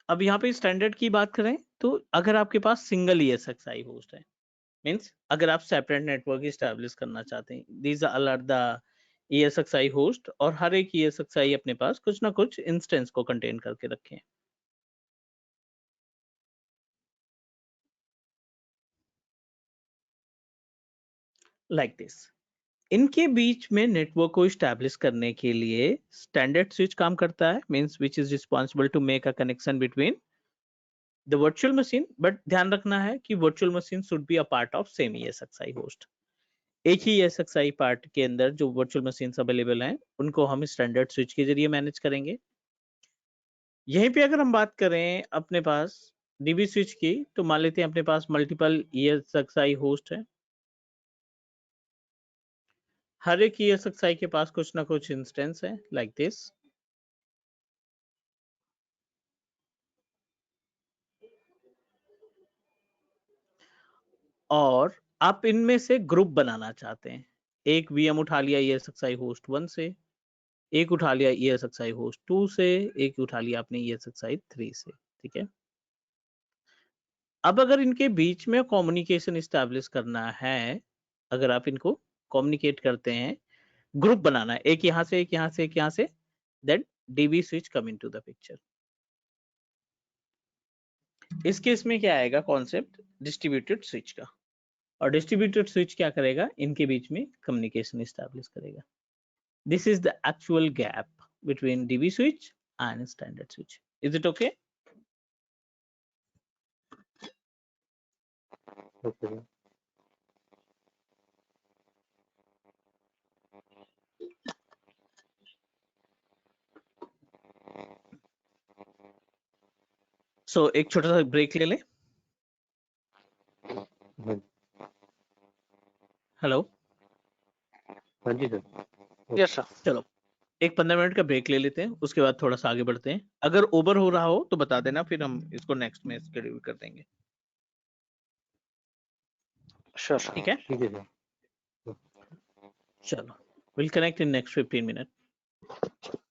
अब यहाँ पे स्टैंडर्ड की बात करें तो अगर आपके पास सिंगल ESXi होस्ट है, मींस अगर आप सेपरेट नेटवर्क इस्टेब्लिश करना चाहते हैं, these are the ESXi host, और हर एक ESXi अपने पास कुछ ना कुछ इंस्टेंस को कंटेन करके रखे हैं, लाइक दिस। इनके बीच में नेटवर्क को इस्टेब्लिश करने के लिए स्टैंडर्ड स्विच काम करता है, means which is responsible to make a connection between the virtual machine, but ध्यान रखना है कि virtual machine should be a part of same ESXi host. एक ही ESXi पार्ट के अंदर जो वर्चुअल मशीन्स अवेलेबल हैं उनको हम स्टैंडर्ड स्विच के जरिए मैनेज करेंगे। यहीं पे अगर हम बात करें अपने पास डीबी स्विच की, तो मान लेते हैं अपने पास मल्टीपल ESXi होस्ट है, हर एक ESXi के पास कुछ ना कुछ इंस्टेंस है, लाइक दिस। और आप इनमें से ग्रुप बनाना चाहते हैं, एक VM उठा लिया ESXi होस्ट 1 से, एक उठा लिया ESXi होस्ट 2 से, एक उठा लिया आपने ESXi 3 से, ठीक है। अब अगर इनके बीच में कम्युनिकेशन इस्टेब्लिश करना है, अगर आप इनको कम्युनिकेट करते हैं, ग्रुप बनाना है, एक यहाँ से एक यहाँ से एक यहाँ से, then DB switch come into the picture. इस केस में क्या आएगा कॉन्सेप्ट डिस्ट्रीब्यूटेड स्विच का, और डिस्ट्रीब्यूटेड स्विच क्या करेगा, इनके बीच में कम्युनिकेशन इस्टेब्लिश करेगा। This is the actual gap between DB switch and standard switch. Is it okay? Okay sir. So एक छोटा सा ब्रेक ले लें। हाँ हेलो, हाँ जी सर। Yes, sir. चलो एक 15 मिनट का ब्रेक ले लेते हैं, उसके बाद थोड़ा सा आगे बढ़ते हैं। अगर ओवर हो रहा हो तो बता देना, फिर हम इसको नेक्स्ट में शेड्यूल कर देंगे, Sure, sir. ठीक है? ठीक है सर। चलो, will connect in next 15 minute.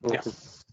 Okay.